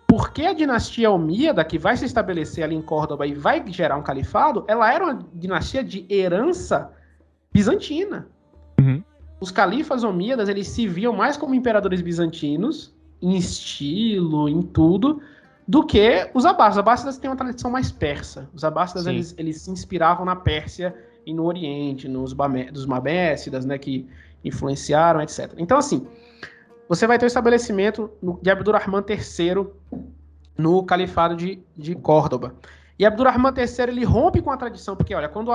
Porque a dinastia Omíada, que vai se estabelecer ali em Córdoba e vai gerar um califado, ela era uma dinastia de herança bizantina. Os califas omíadas, eles se viam mais como imperadores bizantinos, em estilo, em tudo, do que os abássidas. Os abássidas têm uma tradição mais persa. Os abássidas, Sim. eles se inspiravam na Pérsia e no Oriente, dos Mabéssidas, né, que influenciaram, etc. Então, assim, você vai ter o estabelecimento de Abdurrahman III no Califado de Córdoba. E Abdurrahman III, ele rompe com a tradição, porque, olha, quando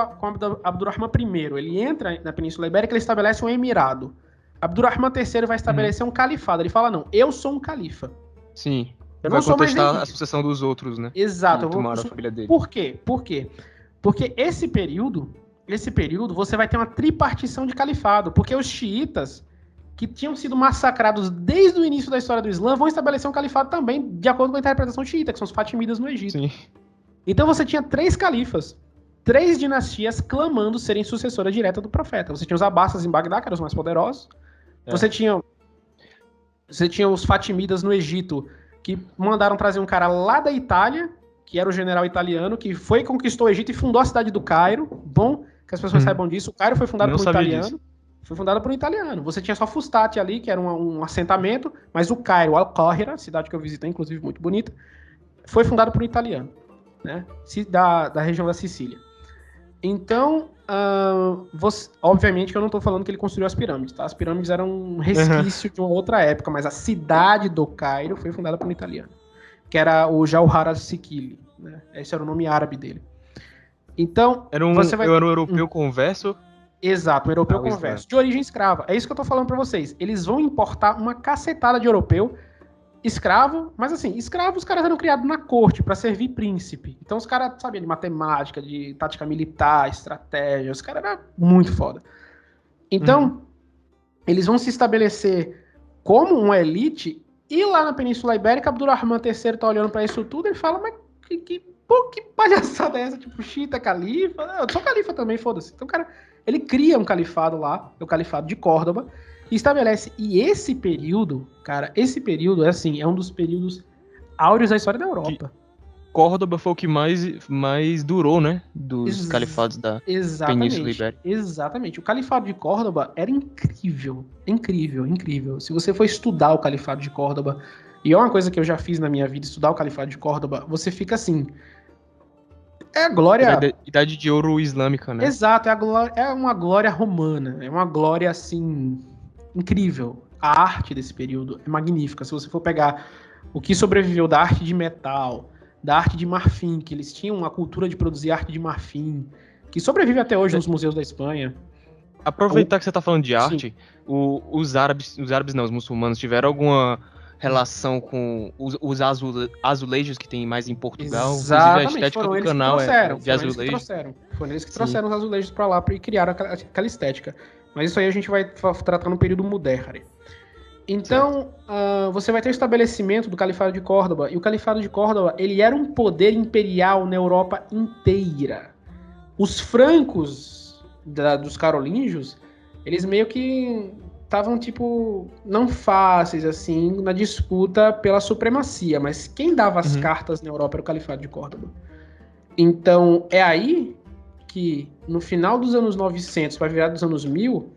Abdurrahman I ele entra na Península Ibérica, ele estabelece um emirado. Abdurrahman III vai estabelecer um califado. Ele fala, não, eu sou um califa. Sim. Eu Vai não sou mais contestar a sucessão dos outros, né? Exato. Que tomaram a família dele. Por quê? Porque esse período, você vai ter uma tripartição de califado. Porque os xiitas, que tinham sido massacrados desde o início da história do Islã, vão estabelecer um califado também, de acordo com a interpretação xiita, que são os fatimidas no Egito. Sim. Então você tinha 3 califas, 3 dinastias clamando serem sucessora direta do profeta. Você tinha os Abbásidas em Bagdá, que eram os mais poderosos. Você tinha os fatimidas no Egito, que mandaram trazer um cara lá da Itália, que era o general italiano, que foi conquistou o Egito e fundou a cidade do Cairo. Bom que as pessoas saibam disso. O Cairo foi fundado por um italiano. Disso. Foi fundado por um italiano. Você tinha só Fustat ali, que era um assentamento, mas o Cairo, Al-Qahira, cidade que eu visitei, inclusive muito bonita, foi fundado por um italiano, né? Da região da Sicília. Então, obviamente que eu não estou falando que ele construiu as pirâmides, tá? As pirâmides eram um resquício de uma outra época, mas a cidade do Cairo foi fundada por um italiano, que era o Jauhar al-Sikili, né? Esse era o nome árabe dele. Então, era um europeu converso. Exato, um europeu converso, de origem escrava. É isso que eu tô falando pra vocês. Eles vão importar uma cacetada de europeu escravo, mas assim, escravos os caras eram criados na corte pra servir príncipe. Então os caras sabiam de matemática, de tática militar, estratégia, os caras eram muito foda. Então, eles vão se estabelecer como uma elite, e lá na Península Ibérica, Abdurrahman III tá olhando pra isso tudo e fala, mas que palhaçada é essa? Tipo, xiita, califa? Eu sou califa também, foda-se. Então, cara, ele cria um califado lá, o califado de Córdoba, e estabelece. E esse período, cara, é assim, é um dos períodos áureos da história da Europa. Córdoba foi o que mais durou, né? Dos califados da Península Ibérica. Exatamente. O califado de Córdoba era incrível. Incrível. Se você for estudar o califado de Córdoba, e é uma coisa que eu já fiz na minha vida, estudar o califado de Córdoba, você fica assim... É a glória... Idade de ouro islâmica, né? Exato, é uma glória romana. É uma glória, assim, incrível. A arte desse período é magnífica. Se você for pegar o que sobreviveu da arte de metal, da arte de marfim, que eles tinham uma cultura de produzir arte de marfim, que sobrevive até hoje nos museus da Espanha. Aproveitar que você tá falando de arte, os muçulmanos tiveram alguma relação com os azulejos que tem mais em Portugal? Exatamente, inclusive a estética do canal é de azulejo. Foram eles que trouxeram os azulejos pra lá e criaram aquela estética. Mas isso aí a gente vai tratar no período Mudéjar. Então, você vai ter o estabelecimento do Califado de Córdoba, e o Califado de Córdoba, ele era um poder imperial na Europa inteira. Os francos dos carolíngios, eles meio que estavam, tipo, não fáceis, assim, na disputa pela supremacia, mas quem dava as cartas na Europa era o Califado de Córdoba. Então, é aí que, no final dos anos 900, para virar dos anos 1000,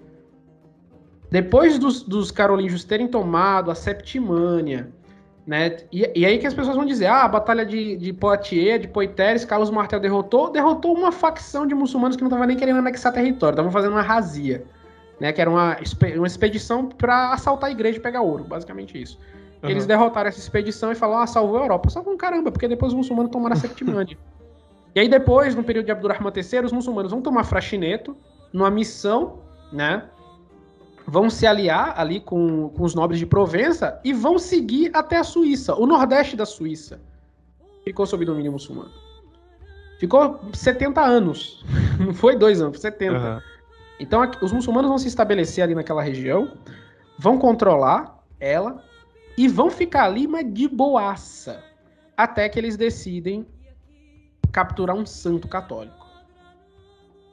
depois dos carolíngios terem tomado a Septimânia, né, e aí que as pessoas vão dizer, a batalha de Poitiers, de Poitiers, Carlos Martel derrotou uma facção de muçulmanos que não estava nem querendo anexar território, estavam fazendo uma razia, né, que era uma expedição para assaltar a igreja e pegar ouro, basicamente isso. Eles derrotaram essa expedição e falaram, salvou a Europa. Salvou caramba, porque depois os muçulmanos tomaram a Septimânia. E aí depois, no período de Abdurrahman III, os muçulmanos vão tomar Fraxineto, numa missão, né, vão se aliar ali com os nobres de Provença e vão seguir até a Suíça. O nordeste da Suíça ficou sob domínio muçulmano. Ficou 70 anos. Não foi 2 anos, foi 70. Então os muçulmanos vão se estabelecer ali naquela região, vão controlar ela e vão ficar ali, mas de boaça, até que eles decidem capturar um santo católico.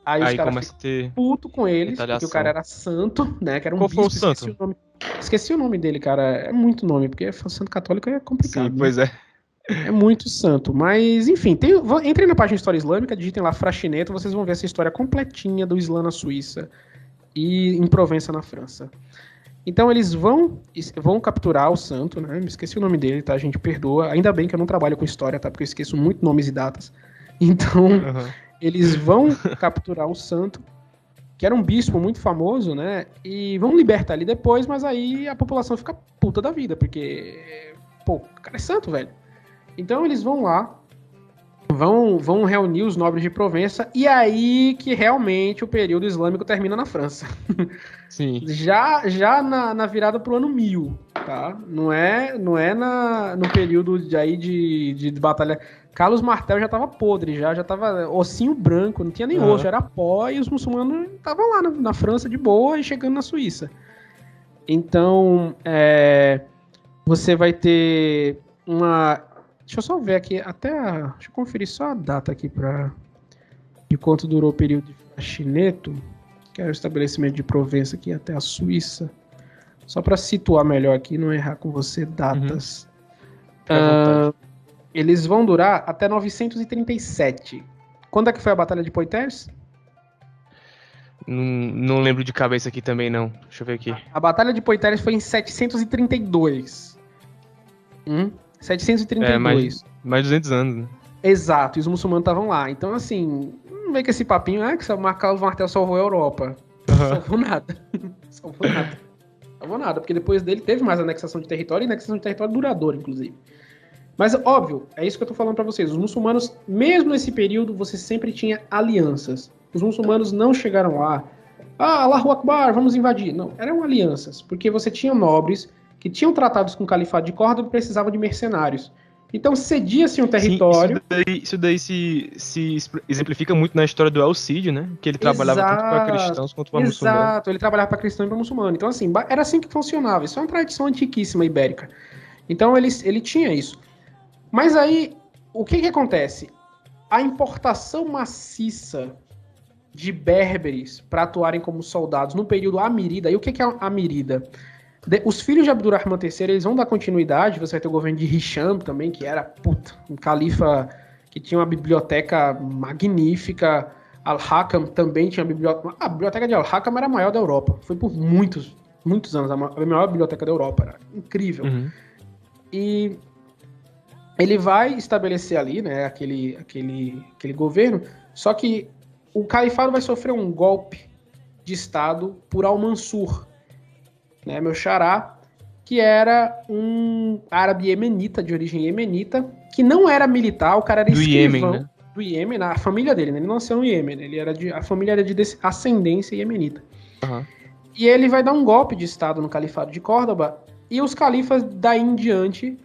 Aí os caras ficam putos com eles, porque o cara era santo, né? Que era um Qual foi bispo, o santo? Esqueci o nome dele, cara. É muito nome, porque santo católico é complicado. Sim, pois é. É muito santo. Mas, enfim, entrem na página de História Islâmica, digitem lá Fraxineto, vocês vão ver essa história completinha do Islã na Suíça e em Provença na França. Então eles vão capturar o santo, né? Me esqueci o nome dele, tá? A gente perdoa. Ainda bem que eu não trabalho com história, tá? Porque eu esqueço muito nomes e datas. Então, eles vão capturar o santo, que era um bispo muito famoso, né? E vão libertar ele depois, mas aí a população fica puta da vida, porque, pô, o cara é santo, velho. Então eles vão lá, vão reunir os nobres de Provença, e aí que realmente o período islâmico termina na França. Sim. Já na virada pro ano 1000, tá? Não é no período de batalha. Carlos Martel já tava podre, já tava ossinho branco, não tinha nem osso, era pó, e os muçulmanos estavam lá na França de boa e chegando na Suíça. Então, você vai ter uma... Deixa eu só ver aqui, deixa eu conferir só a data aqui de quanto durou o período de Faxineto, que é o estabelecimento de Provença aqui até a Suíça. Só para situar melhor aqui, não errar com você datas. Eles vão durar até 937. Quando é que foi a Batalha de Poitiers? Não lembro de cabeça aqui também, não. Deixa eu ver aqui. A Batalha de Poitiers foi em 732. 732. Mais 200 anos, né? Exato, e os muçulmanos estavam lá. Então, assim, não vem com esse papinho, que o Carlos Martel salvou a Europa. Salvou nada. Salvou nada, porque depois dele teve mais anexação de território, e anexação de território duradoura, inclusive. Mas, óbvio, é isso que eu tô falando pra vocês. Os muçulmanos, mesmo nesse período, você sempre tinha alianças. Os muçulmanos não chegaram lá, Allahu Akbar, vamos invadir. Não, eram alianças, porque você tinha nobres que tinham tratados com o califado de Córdoba e precisavam de mercenários. Então cedia-se um território... Sim, isso daí se exemplifica muito na história do El Cid, né? Que ele trabalhava tanto para cristãos quanto para muçulmanos. Exato, ele trabalhava para cristão e para muçulmano. Então, assim, era assim que funcionava. Isso é uma tradição antiquíssima ibérica. Então, ele tinha isso. Mas aí, o que acontece? A importação maciça de berberes para atuarem como soldados no período Amírida. E o que é a Amírida? Os filhos de Abdurrahman III, eles vão dar continuidade. Você vai ter o governo de Hisham também, que era, um califa que tinha uma biblioteca magnífica. Al-Hakam também tinha biblioteca. A biblioteca de Al-Hakam era a maior da Europa. Foi por muitos anos a maior biblioteca da Europa. Era incrível. E ele vai estabelecer ali, né, aquele governo, só que o califado vai sofrer um golpe de Estado por Al-Mansur, né, meu xará, que era um árabe iemenita, de origem iemenita, que não era militar, o cara era escrivão do Iêmen, a família dele, né, ele não nasceu no Iêmen, a família era de ascendência iemenita. E ele vai dar um golpe de Estado no califado de Córdoba, e os califas daí em diante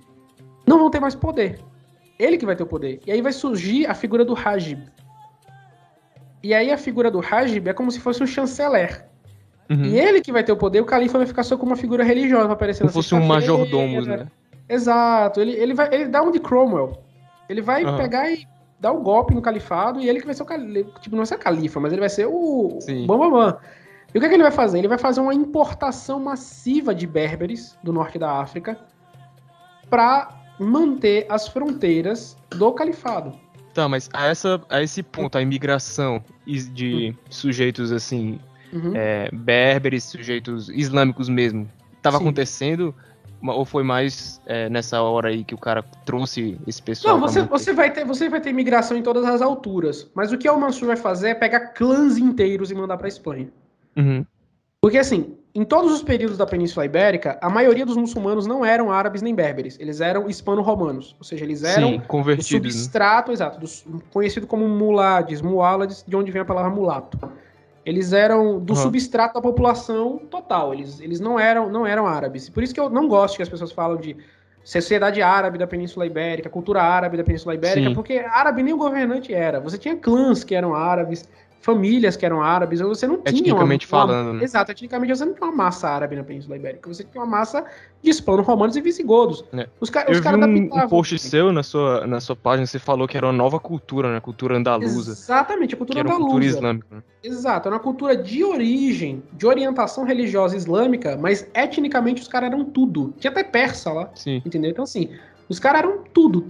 não vão ter mais poder. Ele que vai ter o poder. E aí vai surgir a figura do Hajib. E aí a figura do Hajib é como se fosse um chanceler. E ele que vai ter o poder, o califa vai ficar só como uma figura religiosa, vai aparecer como fosse um majordomo, né? Exato. Ele dá um de Cromwell. Ele vai pegar e dar o golpe no califado, e ele que vai ser o califa. Tipo, não vai ser o califa, mas ele vai ser o bambambam. E o que ele vai fazer? Ele vai fazer uma importação massiva de berberes do norte da África para manter as fronteiras do califado. Tá, mas a esse ponto, a imigração de sujeitos assim, berberes, sujeitos islâmicos mesmo, estava acontecendo, ou foi mais nessa hora aí que o cara trouxe esse pessoal? Não, você vai ter imigração em todas as alturas, mas o que Al-Mansur vai fazer é pegar clãs inteiros e mandar para a Espanha. Porque assim, em todos os períodos da Península Ibérica, a maioria dos muçulmanos não eram árabes nem berberes, eles eram hispano-romanos, ou seja, eles eram convertidos, do substrato, exato, conhecido como mulades, muálades, de onde vem a palavra mulato. Eles eram do substrato da população total, eles não eram árabes. Por isso que eu não gosto que as pessoas falam de sociedade árabe da Península Ibérica, cultura árabe da Península Ibérica, porque árabe nem o governante era. Você tinha clãs que eram árabes, famílias que eram árabes, você não tinha etnicamente falando, né? Exato, etnicamente você não tinha uma massa árabe na Península Ibérica, você tinha uma massa de hispano-romanos e visigodos. Eu vi um post seu na sua página, você falou que era uma nova cultura, né? Cultura andaluza. Exatamente, a cultura andaluza. Cultura islâmica. Né? Exato, era uma cultura de origem, de orientação religiosa islâmica, mas etnicamente os caras eram tudo. Tinha até persa lá, entendeu? Então assim, os caras eram tudo.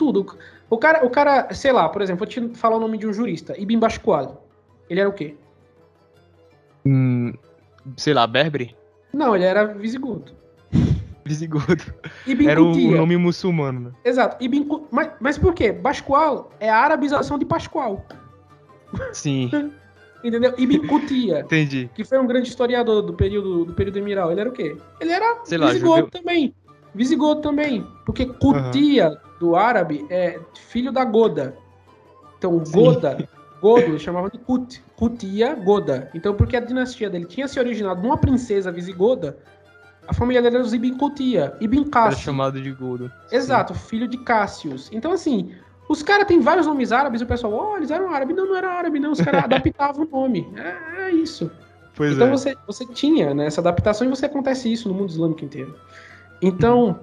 O cara, sei lá, por exemplo, vou te falar o nome de um jurista, Ibn Bashkwal. Ele era o quê? Sei lá, berbere? Não, ele era visigodo. Visigodo. Ibn Era o Qutiyya. nome muçulmano, né? Exato. Mas por quê? Bascual é a arabização de Pascoal. Sim, Entendeu? Ibn Qutiyya, entendi. que foi um grande historiador do período emiral, ele era o quê? Ele era Sei lá, visigodo judeu. também. Visigodo também. Porque Aham. Qutiyya, do árabe, é filho da Goda. Então, Sim. Godo, chamavam de Qutiyya Goda. Então, porque a dinastia dele tinha se originado numa princesa visigoda, a família dele era os Ibn Qutiyya, Ibn Era Qassi. chamado de Godo. Sim. Exato, filho de Cássius. Então, assim, os caras têm vários nomes árabes e o pessoal, eles eram árabes. Não, não era árabe, não. Os caras adaptavam o nome. É isso. Pois Então, é. você tinha, né, essa adaptação e você acontece isso no mundo islâmico inteiro. Então,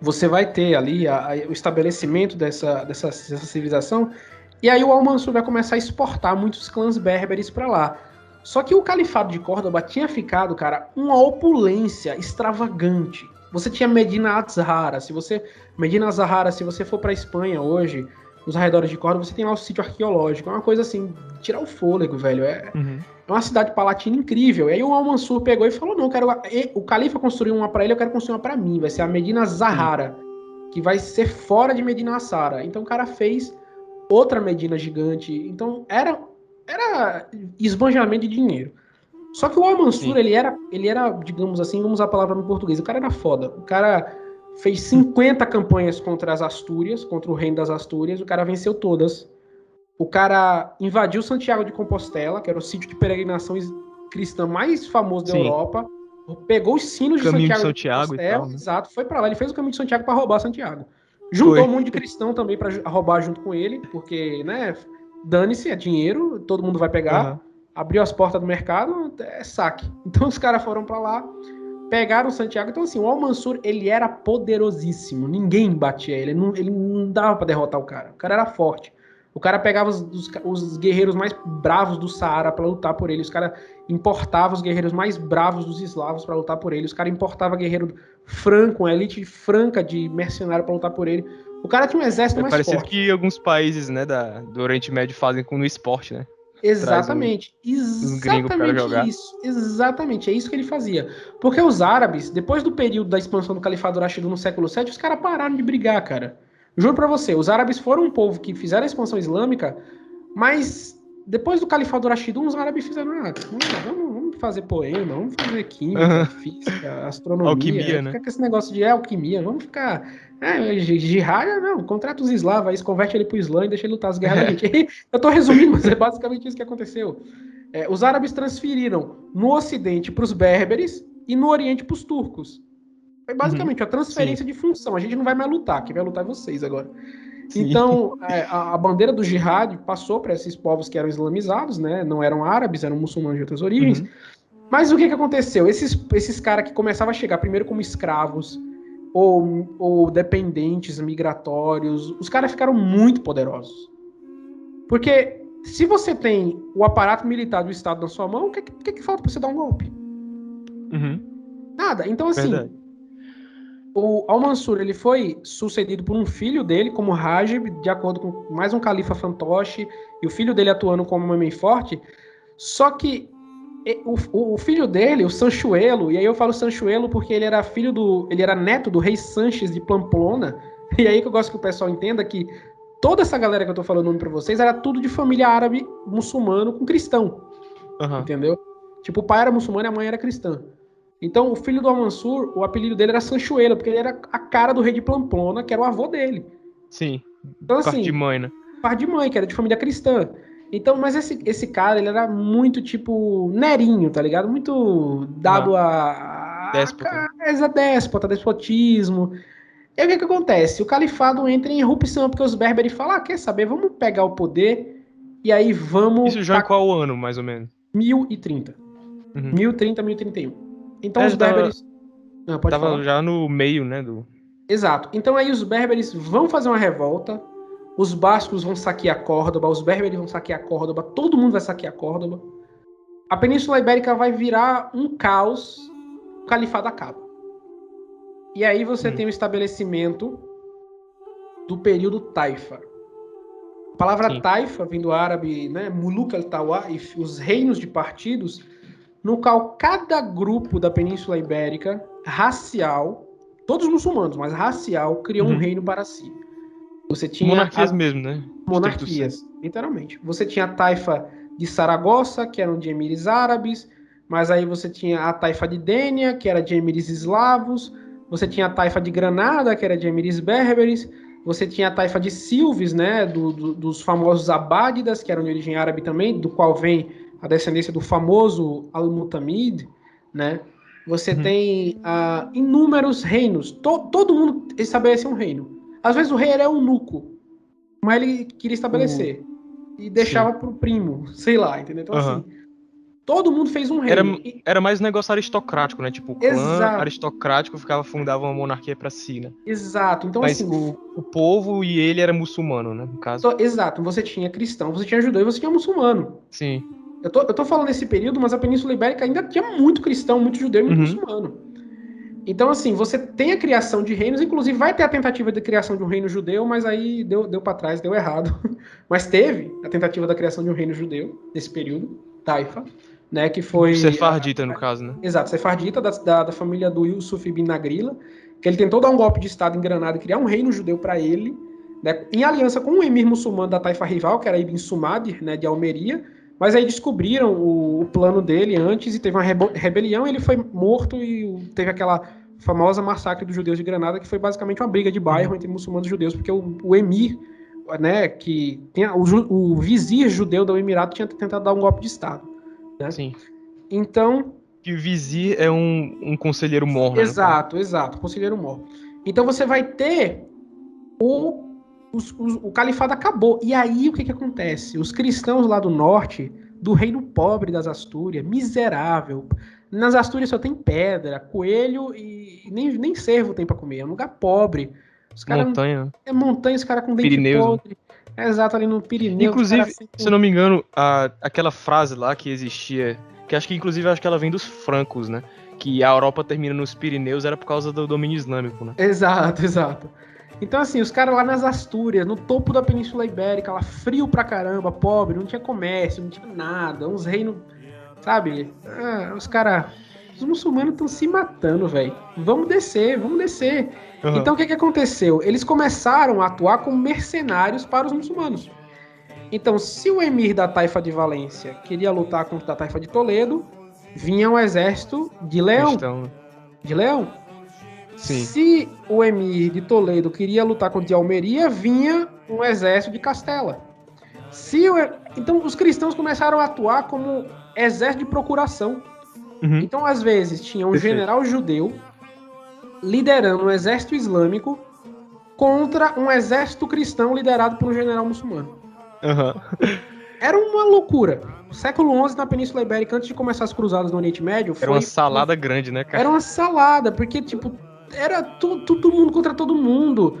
você vai ter ali o estabelecimento dessa civilização. E aí o Al-Mansur vai começar a exportar muitos clãs berberes para lá. Só que o califado de Córdoba tinha ficado, cara, uma opulência extravagante. Você tinha Medina Azahara. Medina Azahara, se você for para Espanha hoje, nos arredores de Córdoba, você tem lá o sítio arqueológico. É uma coisa assim, de tirar o fôlego, velho. É uma cidade palatina incrível. E aí o Al-Mansur pegou e falou: não, o califa construiu uma para ele, eu quero construir uma para mim. Vai ser a Medina Sim. Zahara, que vai ser fora de Medina Azahara. Então o cara fez outra Medina gigante. Então era esbanjamento de dinheiro. Só que o Al-Mansur, Sim. ele era, digamos assim, vamos usar a palavra no português, o cara era foda. O cara fez 50 campanhas contra as Astúrias, contra o reino das Astúrias, o cara venceu todas. O cara invadiu Santiago de Compostela, que era o sítio de peregrinação cristã mais famoso da Sim. Europa, pegou os sinos de Caminho de Santiago de Santiago e Compostela, tal, né? exato, foi para lá. Ele fez o caminho de Santiago para roubar Santiago. Juntou Foi. um monte de cristão também para roubar junto com ele, porque, né, dane-se, é dinheiro, todo mundo vai pegar. Abriu as portas do mercado, é saque. Então os caras foram para lá, pegaram Santiago. Então, assim, o Al-Mansur, ele era poderosíssimo. Ninguém batia ele. Ele não dava para derrotar o cara. O cara era forte. O cara pegava os guerreiros mais bravos do Saara para lutar por ele. Os caras importavam os guerreiros mais bravos dos eslavos para lutar por ele. Os caras importavam guerreiro franco, uma elite franca de mercenário para lutar por ele. O cara tinha um exército É mais parecido forte. que alguns países, né, do Oriente Médio fazem com o esporte, né? Traz Exatamente. os gringos para Exatamente jogar. isso. Exatamente. É isso que ele fazia. Porque os árabes, depois do período da expansão do Califado Rashidu no século VII, os caras pararam de brigar, cara. Juro pra você, os árabes foram um povo que fizeram a expansão islâmica, mas depois do Califado Rashidu, os árabes fizeram, vamos fazer poema, vamos fazer química, física, astronomia, Alquimia, né? fica com esse negócio de alquimia, vamos ficar... jihad, não, contrata os eslavos, aí converte ele pro Islã e deixa ele lutar as guerras da gente. Eu tô resumindo, mas é basicamente isso que aconteceu. Os árabes transferiram no Ocidente para os berberes e no Oriente para os turcos. Foi basicamente a Sim, transferência de função. A gente não vai mais lutar, quem vai lutar é vocês agora. sim. Então, a bandeira do jihad passou para esses povos que eram islamizados, né? Não eram árabes, eram muçulmanos de outras origens. Mas o que aconteceu? Esses caras que começavam a chegar primeiro como escravos ou dependentes migratórios, os caras ficaram muito poderosos. Porque se você tem o aparato militar do Estado na sua mão, o que falta para você dar um golpe? Nada. Então, assim, Verdade. o Al-Mansur ele foi sucedido por um filho dele, como Rajib, de acordo com mais um califa fantoche, e o filho dele atuando como um homem forte. Só que o filho dele, o Sanchuelo, e aí eu falo Sanchuelo porque ele era neto do rei Sanches de Pamplona, e aí que eu gosto que o pessoal entenda que toda essa galera que eu tô falando o nome pra vocês era tudo de família árabe muçulmano com cristão, entendeu? Tipo, o pai era muçulmano e a mãe era cristã. Então, o filho do Al-Mansur, o apelido dele era Sanchuelo, porque ele era a cara do rei de Pamplona, que era o avô dele. Sim. Então, Parte de assim, mãe, né? par de mãe, que era de família cristã. Então, mas esse cara, ele era muito, tipo, nerinho, tá ligado? Muito dado Déspota. déspota, despotismo. E aí o que acontece? O califado entra em erupção, porque os berberes falam, quer saber, vamos pegar o poder e aí Isso vamos já em qual ano, mais ou menos? 1030. Uhum. 1030, 1031. Então os Já tava, berberes... pode falar? tava já no meio, né, Exato. Então aí os berberes vão fazer uma revolta, os bascos vão saquear Córdoba, os berberes vão saquear Córdoba, todo mundo vai saquear Córdoba. A Península Ibérica vai virar um caos, o califado acaba. E aí você tem o estabelecimento do período Taifa. A palavra Sim. Taifa vem do árabe, né, Muluk al-Tawa, e os reinos de partidos, no qual cada grupo da Península Ibérica, racial, todos muçulmanos, mas racial, criou um reino para si. Você tinha monarquias mesmo, né? Monarquias, literalmente. Você tinha a taifa de Saragossa, que eram de emires árabes, mas aí você tinha a taifa de Dénia, que era de emires eslavos, você tinha a taifa de Granada, que era de emires berberes, você tinha a taifa de Silves, né, dos famosos abádidas, que eram de origem árabe também, do qual vem a descendência do famoso Al-Mutamid, né? Você tem inúmeros reinos. Todo mundo estabeleceu um reino. Às vezes o rei era eunuco, mas ele queria estabelecer. E deixava pro primo, sei lá, entendeu? Então, assim, todo mundo fez um reino. Era mais um negócio aristocrático, né? Tipo, o clã aristocrático fundava uma monarquia pra si, né? Exato. Então, mas assim, o povo e ele era muçulmano, né? No caso. Exato. Você tinha cristão, você tinha judeu e você tinha muçulmano. Sim. Eu tô falando nesse período, mas a Península Ibérica ainda tinha muito cristão, muito judeu e muito muçulmano. Então, assim, você tem a criação de reinos, inclusive vai ter a tentativa de criação de um reino judeu, mas aí deu para trás, deu errado. Mas teve a tentativa da criação de um reino judeu nesse período, Taifa, né, que foi... Sefardita, no caso, né? Exato, Sefardita, da família do Yusuf ibn Nagrila, que ele tentou dar um golpe de estado em Granada e criar um reino judeu para ele, né, em aliança com um emir muçulmano da Taifa rival, que era Ibn Sumad, né, de Almeria, mas aí descobriram o plano dele antes e teve uma rebelião, ele foi morto e teve aquela famosa massacre dos judeus de Granada, que foi basicamente uma briga de bairro entre muçulmanos e judeus, porque o emir, né, que tinha, o vizir judeu do Emirato tinha tentado dar um golpe de estado. Né? Sim. Então... Que o vizir é um conselheiro mor, né? Exato, conselheiro mor. Então você vai ter o califado acabou. E aí o que acontece? Os cristãos lá do norte, do reino pobre das Astúrias, miserável. Nas Astúrias só tem pedra, coelho e nem cervo tem pra comer. É um lugar pobre. Os montanha. É montanha, os caras com dente Pirineus, podre. É exato, ali no Pirineu. Inclusive, se eu não me engano, aquela frase lá que existia, que acho que ela vem dos francos, né? Que a Europa termina nos Pirineus era por causa do domínio islâmico, né? Exato. Então, assim, os caras lá nas Astúrias, no topo da Península Ibérica, lá frio pra caramba, pobre, não tinha comércio, não tinha nada, uns reinos, sabe? Os muçulmanos estão se matando, velho. Vamos descer. Então, o que aconteceu? Eles começaram a atuar como mercenários para os muçulmanos. Então, se o emir da Taifa de Valência queria lutar contra a Taifa de Toledo, vinha um exército de Leão. De Leão. Sim. Se o emir de Toledo queria lutar contra Almeria, vinha um exército de Castela. Então, os cristãos começaram a atuar como exército de procuração. Então, às vezes, tinha um general judeu liderando um exército islâmico contra um exército cristão liderado por um general muçulmano. Era uma loucura. O século XI na Península Ibérica, antes de começar as cruzadas no Oriente Médio... Era uma salada grande, né, cara? Era uma salada, porque, tipo, era todo mundo contra todo mundo.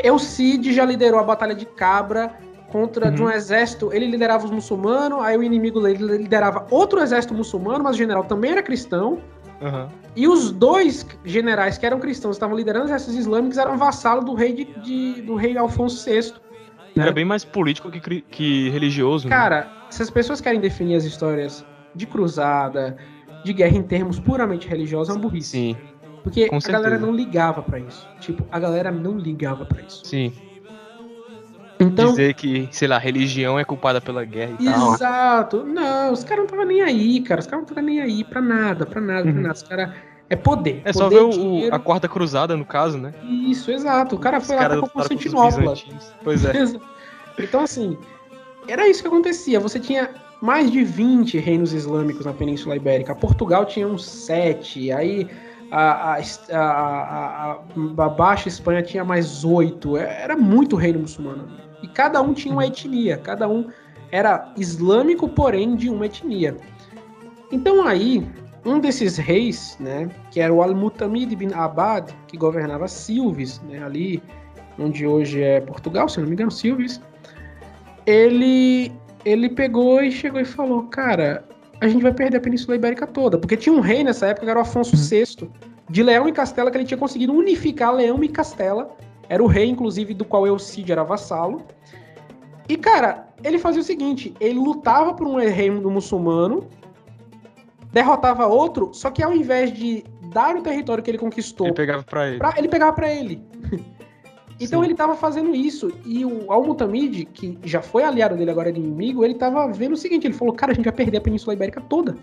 Elcide já liderou a Batalha de Cabra contra de um exército. Ele liderava os muçulmanos, aí o inimigo dele liderava outro exército muçulmano, mas o general também era cristão. E os dois generais que eram cristãos, estavam liderando os exércitos islâmicos, eram vassalos do rei Alfonso VI. Né? Era bem mais político que religioso. Cara, né? Se as pessoas querem definir as histórias de cruzada, de guerra em termos puramente religiosos, é uma burrice. Sim. Porque a galera não ligava pra isso. A galera não ligava pra isso. Sim. Então, dizer que, sei lá, religião é culpada pela guerra e tal. Exato. Não, os caras não estavam nem aí, cara. Os caras não estavam nem aí pra nada. Os caras... É poder. É só ver a Quarta Cruzada, no caso, né? Isso, exato. O cara foi lá pra Constantinopla. Pois é. Então, assim, era isso que acontecia. Você tinha mais de 20 reinos islâmicos na Península Ibérica. Portugal tinha uns 7. Aí a Baixa Espanha tinha mais 8. Era muito reino muçulmano. E cada um tinha uma etnia. Cada um era islâmico, porém de uma etnia. Então aí, um desses reis, né, que era o Al-Mutamid bin Abad, que governava Silves, né, ali onde hoje é Portugal, se não me engano, Silves, ele pegou e chegou e falou, cara, a gente vai perder a Península Ibérica toda, porque tinha um rei nessa época, que era o Afonso VI, de Leão e Castela, que ele tinha conseguido unificar Leão e Castela, era o rei, inclusive, do qual Elcide era vassalo, e, cara, ele fazia o seguinte, ele lutava por um reino muçulmano, derrotava outro, só que ao invés de dar o território que ele conquistou, Ele pegava pra ele. ele pegava pra ele. Então Sim. ele tava fazendo isso, e o Al-Mutamid, que já foi aliado dele, agora era inimigo, ele tava vendo o seguinte, ele falou, cara, a gente vai perder a Península Ibérica toda.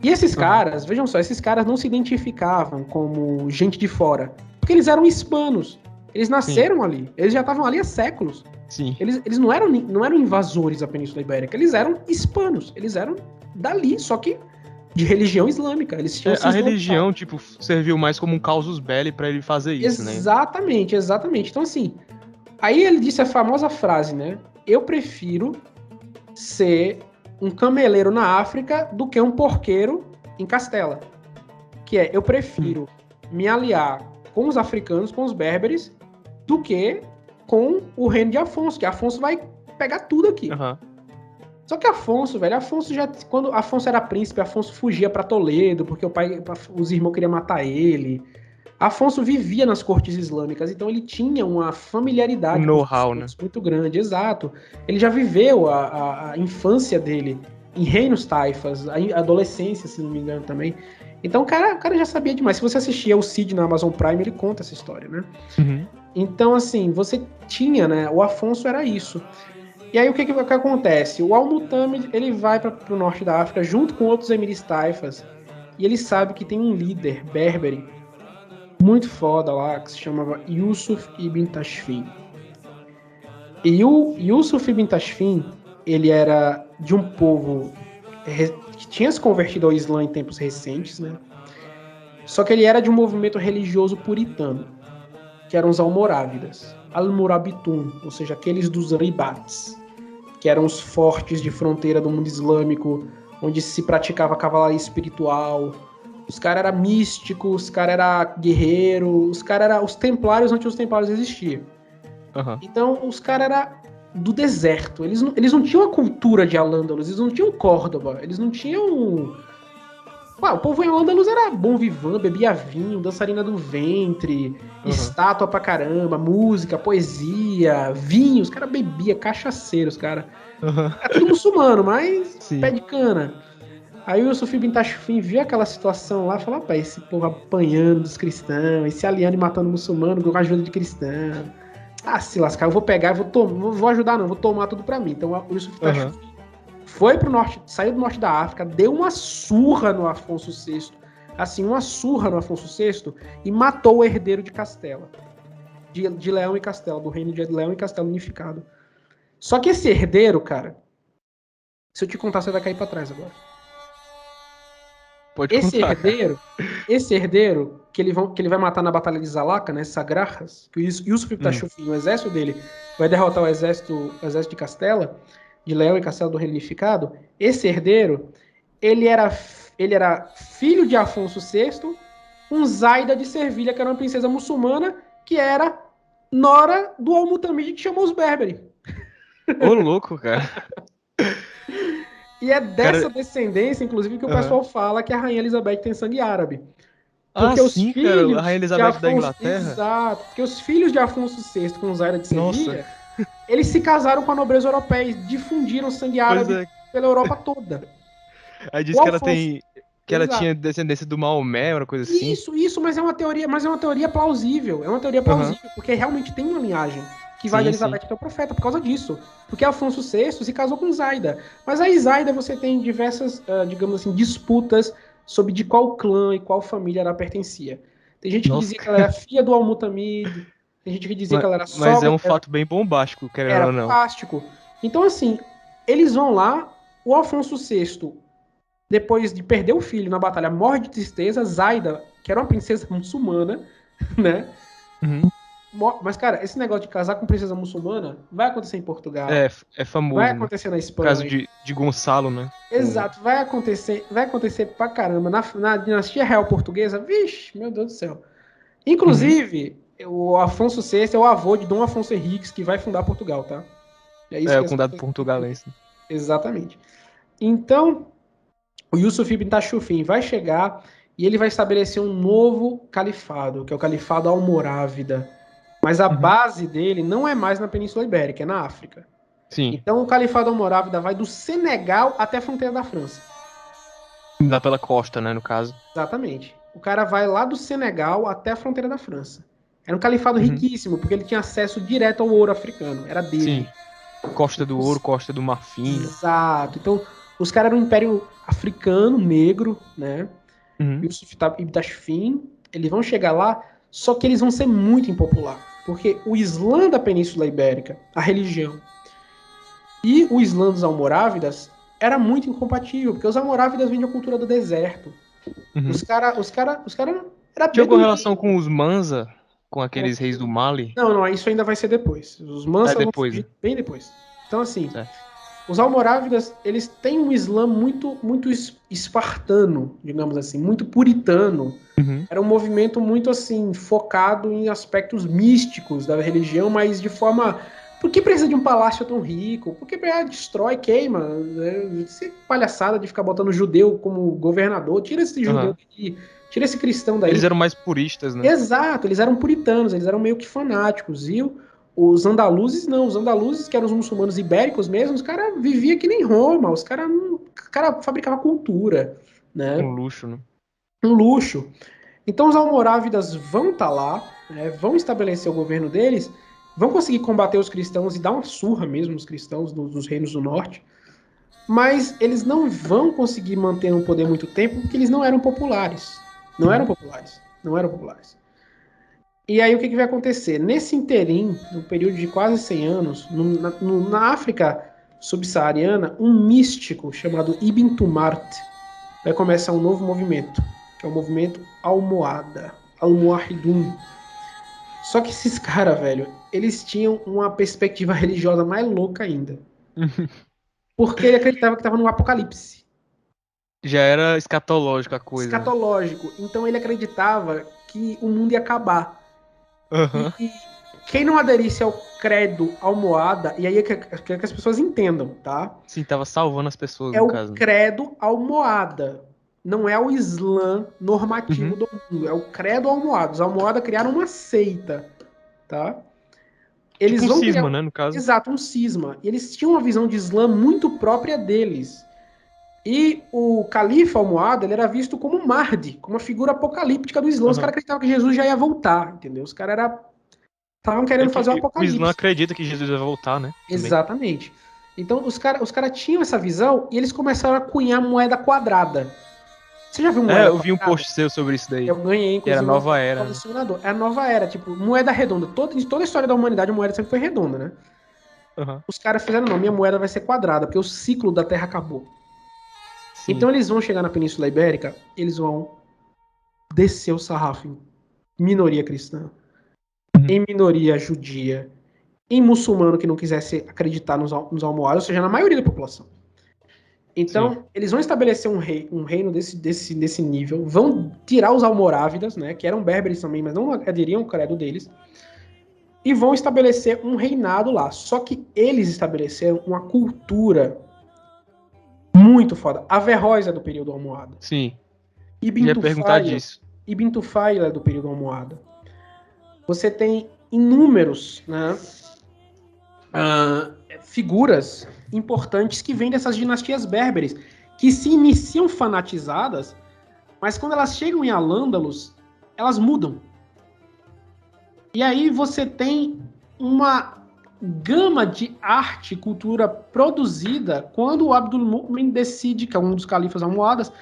E esses caras, vejam só, esses caras não se identificavam como gente de fora, porque eles eram hispanos, eles nasceram ali, eles já estavam ali há séculos. Sim. Eles não eram invasores da Península Ibérica, eles eram hispanos, eles eram dali, só que de religião islâmica. Eles tinham A religião, tipo, serviu mais como um casus belli pra ele fazer isso, né? Exatamente. Então, assim, aí ele disse a famosa frase, né? Eu prefiro ser um cameleiro na África do que um porqueiro em Castela. Que é, eu prefiro me aliar com os africanos, com os berberes, do que com o reino de Afonso, que Afonso vai pegar tudo aqui. Só que Afonso, velho, quando Afonso era príncipe, Afonso fugia pra Toledo, porque os irmãos queriam matar ele. Afonso vivia nas cortes islâmicas, então ele tinha uma familiaridade know-how, né? Muito grande, exato. Ele já viveu a infância dele em reinos taifas, a adolescência, se não me engano, também. Então o cara já sabia demais. Se você assistia o Cid na Amazon Prime, ele conta essa história, né? Então, assim, você tinha, né? O Afonso era isso. E aí o que acontece? O Al-Mutamid, ele vai para o norte da África junto com outros emiris taifas e ele sabe que tem um líder berbere muito foda lá que se chamava Yusuf ibn Tashfin. E o Yusuf ibn Tashfin, ele era de um povo que tinha se convertido ao Islã em tempos recentes, né? Só que ele era de um movimento religioso puritano, que eram os Almorávidas, Al-Murabitun, ou seja, aqueles dos Ribats, que eram os fortes de fronteira do mundo islâmico, onde se praticava cavalaria espiritual. Os caras eram místicos, os caras eram guerreiros, os caras eram os templários antes dos templários existiam. Então, os caras eram do deserto. Eles não tinham a cultura de Al-Ândalus, eles não tinham Córdoba, eles não tinham... o povo em Al-Ândalus era bom vivan, bebia vinho, dançarina do ventre, estátua pra caramba, música, poesia, vinho, os caras bebiam, cachaceiros, cara. É tudo muçulmano, mas pé de cana. Aí o Yusuf ibn Tashfin viu aquela situação lá e falou, rapaz, esse povo apanhando dos cristãos, esse aliando e matando muçulmano com ajuda de cristão. Ah, se lascar, eu vou pegar, vou ajudar não, vou tomar tudo pra mim. Então o Yusuf ibn Tashfin foi pro norte, saiu do norte da África, deu uma surra no Afonso VI, assim, uma surra no Afonso VI, e matou o herdeiro de Castela, de Leão e Castela, do reino de Leão e Castela unificado. Só que esse herdeiro, cara, se eu te contar, você vai cair pra trás agora. Pode contar. Esse herdeiro, que ele vai matar na Batalha de Zalaca, né, Sagrarras, que o Yusuf ibn Tashfin, o exército dele, vai derrotar o exército de Castela, de Leão e Castela do Reino Unificado. Esse herdeiro, ele era filho de Afonso VI, com Zaida de Servilha, que era uma princesa muçulmana, que era nora do Al-Mutamid, que chamou os Berberi. Ô, louco, cara. E é dessa descendência, inclusive, que o pessoal fala que a Rainha Elizabeth tem sangue árabe. Porque os filhos cara, a Rainha Elizabeth da Inglaterra? Exato, porque os filhos de Afonso VI com Zaida de Servilha, eles se casaram com a nobreza europeia e difundiram sangue árabe pela Europa toda. Aí diz que ela tinha descendência do Maomé, uma coisa assim. Isso, mas é uma teoria plausível. É uma teoria plausível, porque realmente tem uma linhagem que vai de Elizabeth até o profeta por causa disso. Porque Afonso VI se casou com Zaida. Mas aí Zaida você tem diversas, digamos assim, disputas sobre de qual clã e qual família ela pertencia. Tem gente que dizia que ela era filha do Al-Mutamid, tem gente que dizia que ela era sogra. Mas é um fato bem bombástico, querendo ou não. Era plástico. Então, assim, eles vão lá, o Afonso VI, depois de perder o filho na batalha, morre de tristeza. Zaida, que era uma princesa muçulmana, né? Mas, cara, esse negócio de casar com princesa muçulmana vai acontecer em Portugal. É famoso. Vai acontecer na Espanha. No caso de Gonçalo, né? Exato, vai acontecer pra caramba. Na dinastia real portuguesa, vixe, meu Deus do céu. Inclusive, o Afonso VI é o avô de Dom Afonso Henriques, que vai fundar Portugal, tá? O condado portugalense. Exatamente. Então, o Yusuf ibn Tashfin vai chegar e ele vai estabelecer um novo califado, que é o califado almorávida. Mas a base dele não é mais na Península Ibérica, é na África. Sim. Então o califado almorávida vai do Senegal até a fronteira da França. Lá pela costa, né, no caso. Exatamente. O cara vai lá do Senegal até a fronteira da França. Era um califado riquíssimo, porque ele tinha acesso direto ao ouro africano. Era dele. Sim. Costa do Ouro, Costa do Marfim. Exato. Então, os caras eram um império africano, negro, né? Uhum. Yusuf Ibn Tashfin. Eles vão chegar lá, só que eles vão ser muito impopular. Porque o Islã da Península Ibérica, a religião, e o Islã dos Almorávidas era muito incompatível, porque os Almorávidas vêm da cultura do deserto. Uhum. Os cara era Tinha alguma beduíno. relação com os Manza? Com aqueles reis do Mali? Não, isso ainda vai ser depois. Os Mansa vão Depois, surgir né? bem depois. Então, assim, Certo. os Almorávidas, eles têm um Islã muito espartano, digamos assim, muito puritano. Uhum. Era um movimento muito, assim, focado em aspectos místicos da religião, mas de forma... Por que precisa de um palácio tão rico? Por que destrói, queima? Essa palhaçada de ficar botando judeu como governador. Tira esse judeu daqui, tira esse cristão daí. Eles eram mais puristas, né? Exato, eles eram puritanos, eles eram meio que fanáticos. E os andaluzes não, os andaluzes, que eram os muçulmanos ibéricos mesmo, os caras viviam que nem Roma, os caras fabricavam cultura, né? Um luxo, né? Um luxo. Então os almorávidas vão estar lá, né, vão estabelecer o governo deles, vão conseguir combater os cristãos e dar uma surra mesmo nos cristãos dos reinos do norte, mas eles não vão conseguir manter um poder muito tempo porque eles não eram populares. Não eram populares. Não eram populares. E aí o que vai acontecer? Nesse interim, no período de quase 100 anos, na África subsaariana, um místico chamado Ibn Tumart vai começar um novo movimento, que é o movimento Almohada, Almohidun. Só que esses caras, velho, eles tinham uma perspectiva religiosa mais louca ainda. Porque ele acreditava que estava no apocalipse. Já era escatológica a coisa. Escatológico. Então ele acreditava que o mundo ia acabar. Uhum. E quem não aderisse ao credo almohada, e aí é que as pessoas entendam, tá? Sim, tava salvando as pessoas, É no o caso. credo almohada. Não é o Islã normativo do mundo. É o credo almohada. Os almohada criaram uma seita, tá? Eles Tipo um vão cisma, criar... né, no caso. Exato, um cisma. E eles tinham uma visão de Islã muito própria deles. E o califa almohada, ele era visto como um Mahdi, como uma figura apocalíptica do Islã. Os caras acreditavam que Jesus já ia voltar, entendeu? Os caras estavam querendo fazer o O Islã apocalipse. acredita que Jesus vai voltar, né? Também. Exatamente. Então os cara tinham essa visão e eles começaram a cunhar moeda quadrada. Você já viu moeda eu quadrada? vi um post seu sobre isso daí. Eu ganhei, Que era inclusive, a nova era. colecionador. É a nova era, tipo, moeda redonda. Em toda a história da humanidade, a moeda sempre foi redonda, né? Uhum. Os caras fizeram, não, minha moeda vai ser quadrada, porque o ciclo da Terra acabou. Sim. Então eles vão chegar na Península Ibérica, eles vão descer o sarrafo em minoria cristã, em minoria judia, em muçulmano que não quisesse acreditar nos almohados, ou seja, na maioria da população. Então, sim, eles vão estabelecer um reino desse nível, vão tirar os almorávidas, né, que eram berberes também, mas não aderiam ao credo deles, e vão estabelecer um reinado lá. Só que eles estabeleceram uma cultura muito foda. Averroes é do período almohada. Sim. Ibn Tufayl é do período almohada. Você tem inúmeros, né, figuras importantes que vêm dessas dinastias berberes, que se iniciam fanatizadas, mas quando elas chegam em Al-Ândalus, elas mudam. E aí você tem uma gama de arte e cultura produzida quando o Abdul-Mu'min decide, que é um dos califas almohadas,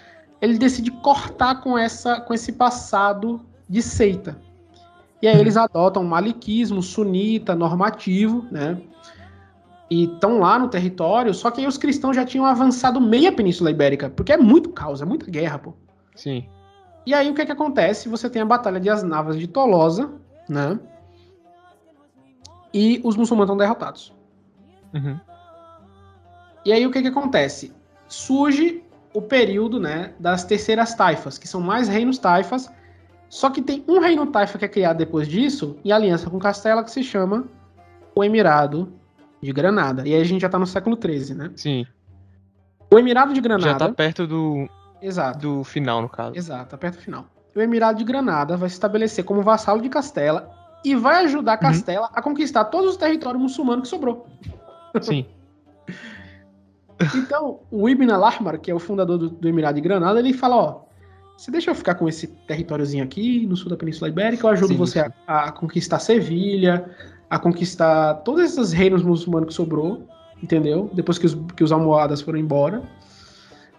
ele decide cortar com esse passado de seita. E aí eles adotam um maliquismo sunita, normativo, né? E estão lá no território, só que aí os cristãos já tinham avançado meia Península Ibérica, porque é muito caos, é muita guerra, pô. Sim. E aí o que acontece? Você tem a Batalha de Asnavas de Tolosa, né? E os muçulmanos estão derrotados. Uhum. E aí o que acontece? Surge o período, né, das terceiras taifas, que são mais reinos taifas, só que tem um reino taifa que é criado depois disso, em aliança com Castela, que se chama o Emirado de Granada. E aí a gente já tá no século XIII, né? Sim. O Emirado de Granada... Já tá perto do final, no caso. Exato, tá perto do final. O Emirado de Granada vai se estabelecer como vassalo de Castela e vai ajudar Castela a conquistar todos os territórios muçulmanos que sobrou. Sim. Então, o Ibn al-Ahmar, que é o fundador do Emirado de Granada, ele fala, ó, você deixa eu ficar com esse territóriozinho aqui, no sul da Península Ibérica, eu ajudo Sim, você sim. a conquistar Sevilha, a conquistar todos esses reinos muçulmanos que sobrou, entendeu? Depois que os almohadas foram embora.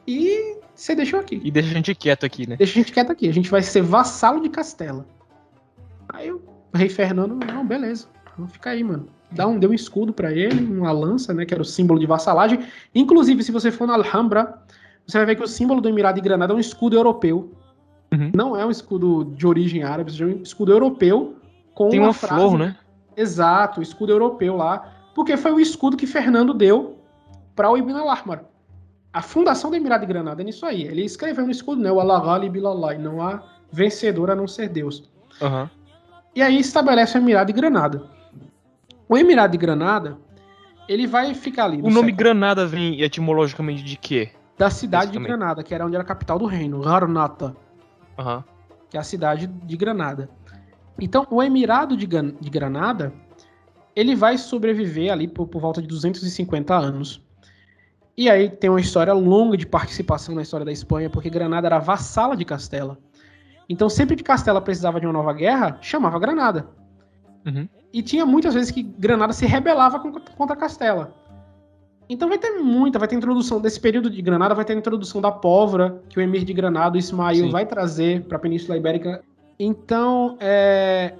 E você deixou aqui. E deixa a gente quieto aqui, né? Deixa a gente quieto aqui. A gente vai ser vassalo de Castela. Aí o rei Fernando, não, beleza. Vamos ficar aí, mano. Deu um escudo pra ele, uma lança, né? Que era o símbolo de vassalagem. Inclusive, se você for na Alhambra, você vai ver que o símbolo do Emirado de Granada é um escudo europeu. Uhum. Não é um escudo de origem árabe, é um escudo europeu com Tem uma uma frase. flor, né? Exato, o escudo europeu lá. Porque foi o escudo que Fernando deu para o Ibn al-Ahmar. A fundação do Emirado de Granada é nisso aí. Ele escreveu no escudo, né? O Allah Ghalib Ilallah, e não há vencedor a não ser Deus. Uhum. E aí estabelece o Emirado de Granada. O Emirado de Granada, ele vai ficar ali. O nome Granada vem etimologicamente de quê? Da cidade de Granada, que era onde era a capital do reino, Gharnata, que é a cidade de Granada. Então, o Emirado de Granada, ele vai sobreviver ali por volta de 250 anos. E aí tem uma história longa de participação na história da Espanha, porque Granada era vassala de Castela. Então, sempre que Castela precisava de uma nova guerra, chamava Granada. Uhum. E tinha muitas vezes que Granada se rebelava contra Castela. Então vai ter introdução desse período de Granada, vai ter a introdução da pólvora, que o emir de Granada, o Ismail, Sim. vai trazer para a Península Ibérica. Então é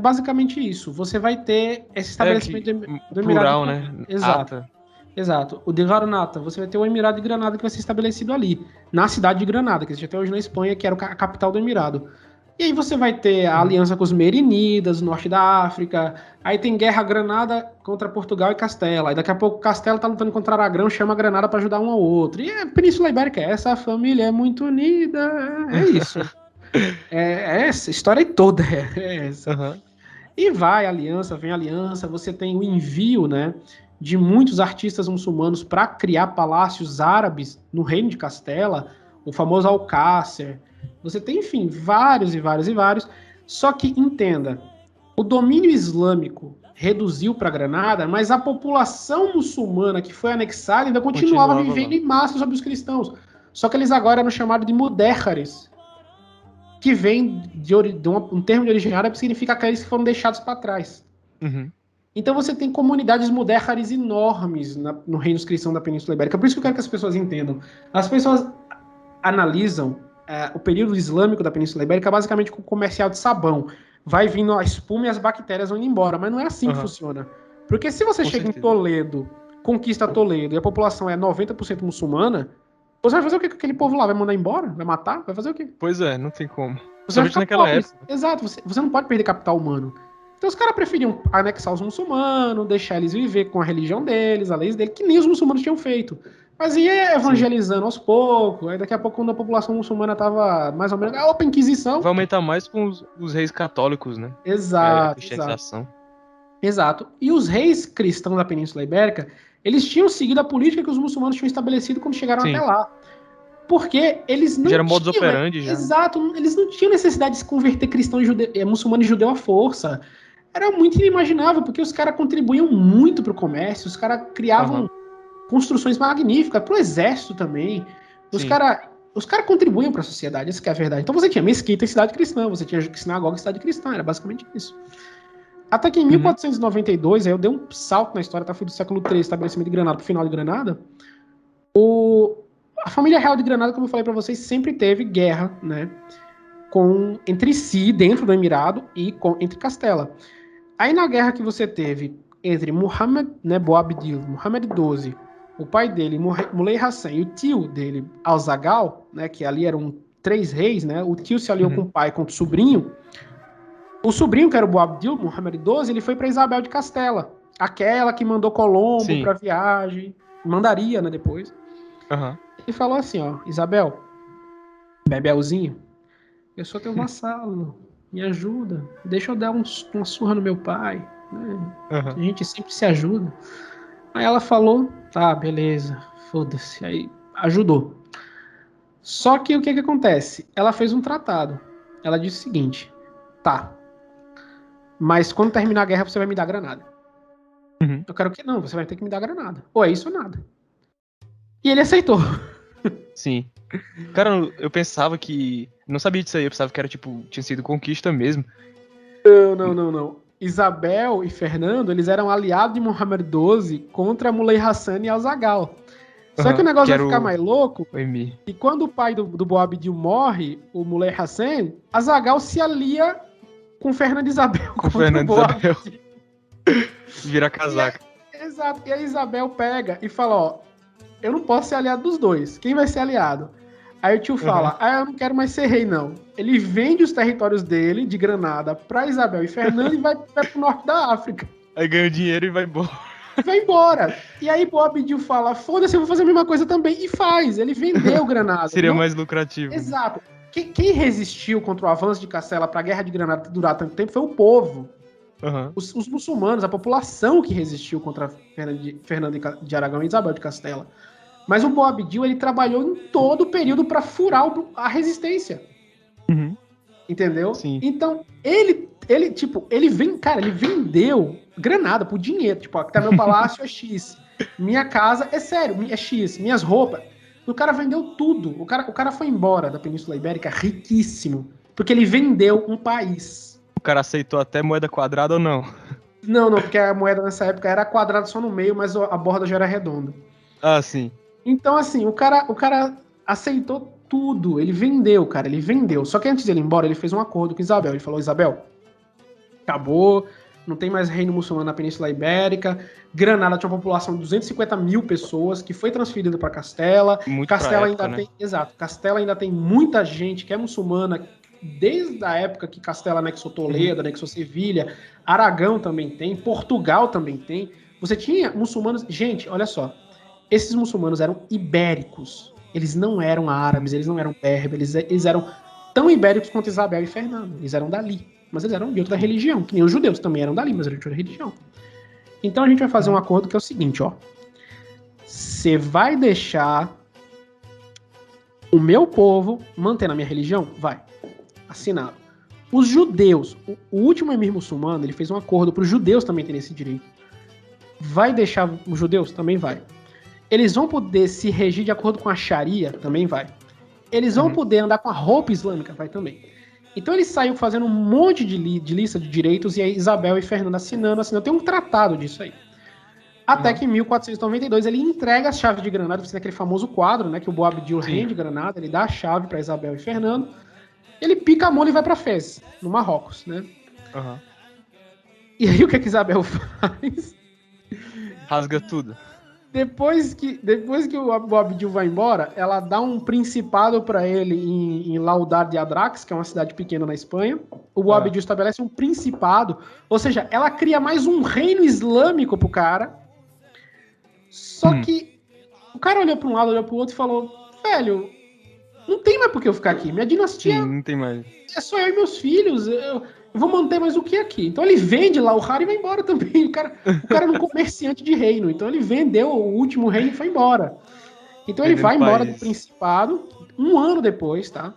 basicamente isso. Você vai ter esse estabelecimento do plural, Emirado. né? Exato. Ata. Exato. O de Granada, você vai ter o Emirado de Granada que vai ser estabelecido ali, na cidade de Granada, que existe até hoje na Espanha, que era a capital do Emirado. E aí você vai ter a aliança com os Merinidas, norte da África. Aí tem guerra Granada contra Portugal e Castela. Aí daqui a pouco Castela tá lutando contra Aragão, chama Granada para ajudar um ao outro. E a Península Ibérica, essa família é muito unida. É isso. é essa história toda. É essa. Uhum. E vai aliança, vem aliança. Você tem o envio, né, de muitos artistas muçulmanos para criar palácios árabes no reino de Castela, o famoso Alcácer. Você tem, enfim, vários e vários e vários. Só que, entenda, o domínio islâmico reduziu para Granada, mas a população muçulmana que foi anexada ainda continuava vivendo lá. em massa sobre os cristãos. Só que eles agora eram chamados de mudéjares, que vem de um termo de origem árabe que significa aqueles que foram deixados para trás. Uhum. Então você tem comunidades mudéjares enormes no reino cristão da Península Ibérica. Por isso que eu quero que as pessoas entendam. As pessoas analisam o período islâmico da Península Ibérica basicamente com comercial de sabão. Vai vindo a espuma e as bactérias vão indo embora, mas não é assim que funciona. Porque se você chega em Toledo, conquista Toledo e a população é 90% muçulmana, você vai fazer o que com aquele povo lá? Vai mandar embora? Vai matar? Vai fazer o quê? Pois é, não tem como. Você vai ficar naquela pobre. época. Exato, você não pode perder capital humano. Então os caras preferiam anexar os muçulmanos, deixar eles viver com a religião deles, a lei deles, que nem os muçulmanos tinham feito. Mas ia evangelizando aos poucos, aí daqui a pouco, quando a população muçulmana tava mais ou menos. Opa, Inquisição! Vai aumentar mais com os reis católicos, né? Exato. A cristianização. Exato. E os reis cristãos da Península Ibérica, eles tinham seguido a política que os muçulmanos tinham estabelecido quando chegaram até lá. Porque eles não já era modus operandi, já. Exato, eles não tinham necessidade de se converter cristão e muçulmano e judeu à força. Era muito inimaginável, porque os caras contribuíam muito para o comércio, os caras criavam construções magníficas, para o exército também. Os caras contribuíam para a sociedade, essa que é a verdade. Então você tinha mesquita em cidade cristã, você tinha sinagoga em cidade cristã, era basicamente isso. Até que em 1492, aí eu dei um salto na história, fui do século III, estabelecimento de Granada para o final de Granada, a família real de Granada, como eu falei para vocês, sempre teve guerra, né, entre si, dentro do Emirado, e entre Castela. Aí na guerra que você teve entre Muhammad, né, Boabdil, Muhammad XII, o pai dele, Muley Hassan, e o tio dele, Al-Zagal, né, que ali eram 3 reis, né, o tio se aliou com o pai contra o sobrinho. O sobrinho, que era o Boabdil, Muhammad XII, ele foi para Isabel de Castela, aquela que mandou Colombo para viagem, mandaria, né, depois. Ele falou assim, ó, Isabel, Bebelzinho, eu sou teu vassalo, me ajuda, deixa eu dar uma surra no meu pai, né? A gente sempre se ajuda. Aí ela falou, tá, beleza, foda-se, aí ajudou. Só que o que acontece? Ela fez um tratado, ela disse o seguinte, tá, mas quando terminar a guerra você vai me dar Granada. Eu quero que não, você vai ter que me dar Granada, ou é isso ou nada. E ele aceitou. Sim. Cara, eu pensava que... Não sabia disso aí, eu pensava que era, tipo, tinha sido conquista mesmo. Não. Isabel e Fernando, eles eram aliados de Mohamed XII contra Muley Hassan e Al-Zagal. Só que o negócio que vai era ficar mais louco, o Emir. e quando o pai do Boabdil morre, o Muley Hassan, Al-Zagal se alia com Fernando e Isabel Com contra o Fernando Isabel. Boabdil. Vira casaca. Exato. E a Isabel pega e fala, ó, eu não posso ser aliado dos dois. Quem vai ser aliado? Aí o tio fala, eu não quero mais ser rei, não. Ele vende os territórios dele, de Granada, pra Isabel e Fernando e vai pro norte da África. Aí ganha dinheiro e vai embora. Vai embora. E aí Boabdil fala, foda-se, eu vou fazer a mesma coisa também. E faz. Ele vendeu Granada. Seria mais lucrativo. Exato. Quem resistiu contra o avanço de Castela para a Guerra de Granada durar tanto tempo foi o povo. Os muçulmanos, a população que resistiu contra Fernando de Aragão e Isabel de Castela. Mas o Boabdil, ele trabalhou em todo o período para furar a resistência. Entendeu? Sim. Então, ele vendeu Granada por dinheiro. Tipo, ó, que tá meu palácio é X. Minha casa é sério, é X. Minhas roupas. O cara vendeu tudo. O cara foi embora da Península Ibérica riquíssimo. Porque ele vendeu um país. O cara aceitou até moeda quadrada ou não? Não, porque a moeda nessa época era quadrada só no meio, mas a borda já era redonda. Ah, sim. Então, assim, o cara aceitou tudo. Ele vendeu, cara. Ele vendeu. Só que antes de ele ir embora, ele fez um acordo com Isabel. Ele falou, Isabel, acabou. Não tem mais reino muçulmano na Península Ibérica. Granada tinha uma população de 250 mil pessoas que foi transferida para Castela. Muito Castela época, ainda né? tem, exato. Castela ainda tem muita gente que é muçulmana desde a época que Castela anexou Toledo, anexou Sevilha. Aragão também tem, Portugal também tem. Você tinha muçulmanos. Gente, olha só. Esses muçulmanos eram ibéricos. Eles não eram árabes, eles não eram berbers, eles eram tão ibéricos quanto Isabel e Fernando. Eles eram dali. Mas eles eram de outra religião, que nem os judeus também eram dali, mas eram de outra religião. Então a gente vai fazer um acordo que é o seguinte, ó. Você vai deixar o meu povo manter na minha religião? Vai. Assinado. Os judeus, o último emir muçulmano, ele fez um acordo para os judeus também terem esse direito. Vai deixar os judeus? Também vai. Eles vão poder se regir de acordo com a Sharia? Também vai. Eles vão poder andar com a roupa islâmica? Vai também. Então ele saiu fazendo um monte de lista de direitos e aí Isabel e Fernando assinando. Tem um tratado disso aí. Até que em 1492 ele entrega as chaves de Granada, você tem aquele famoso quadro, né, que o Boabdil rende Granada, ele dá a chave para Isabel e Fernando. Ele pica a mão e vai para Fez, no Marrocos, né? E aí o que Isabel faz? Rasga tudo. Depois que o Boabdil vai embora, ela dá um principado para ele em Laudar de Adrax, que é uma cidade pequena na Espanha. O Boabdil estabelece um principado, ou seja, ela cria mais um reino islâmico pro cara. Só que o cara olhou para um lado, olhou pro outro e falou: velho, não tem mais por que eu ficar aqui. Minha dinastia não tem mais. É só eu e meus filhos. Eu vou manter mais o que aqui? Então ele vende lá o Raro e vai embora também. O cara era um comerciante de reino. Então ele vendeu o último reino e foi embora. Então ele vai embora do Principado um ano depois, tá?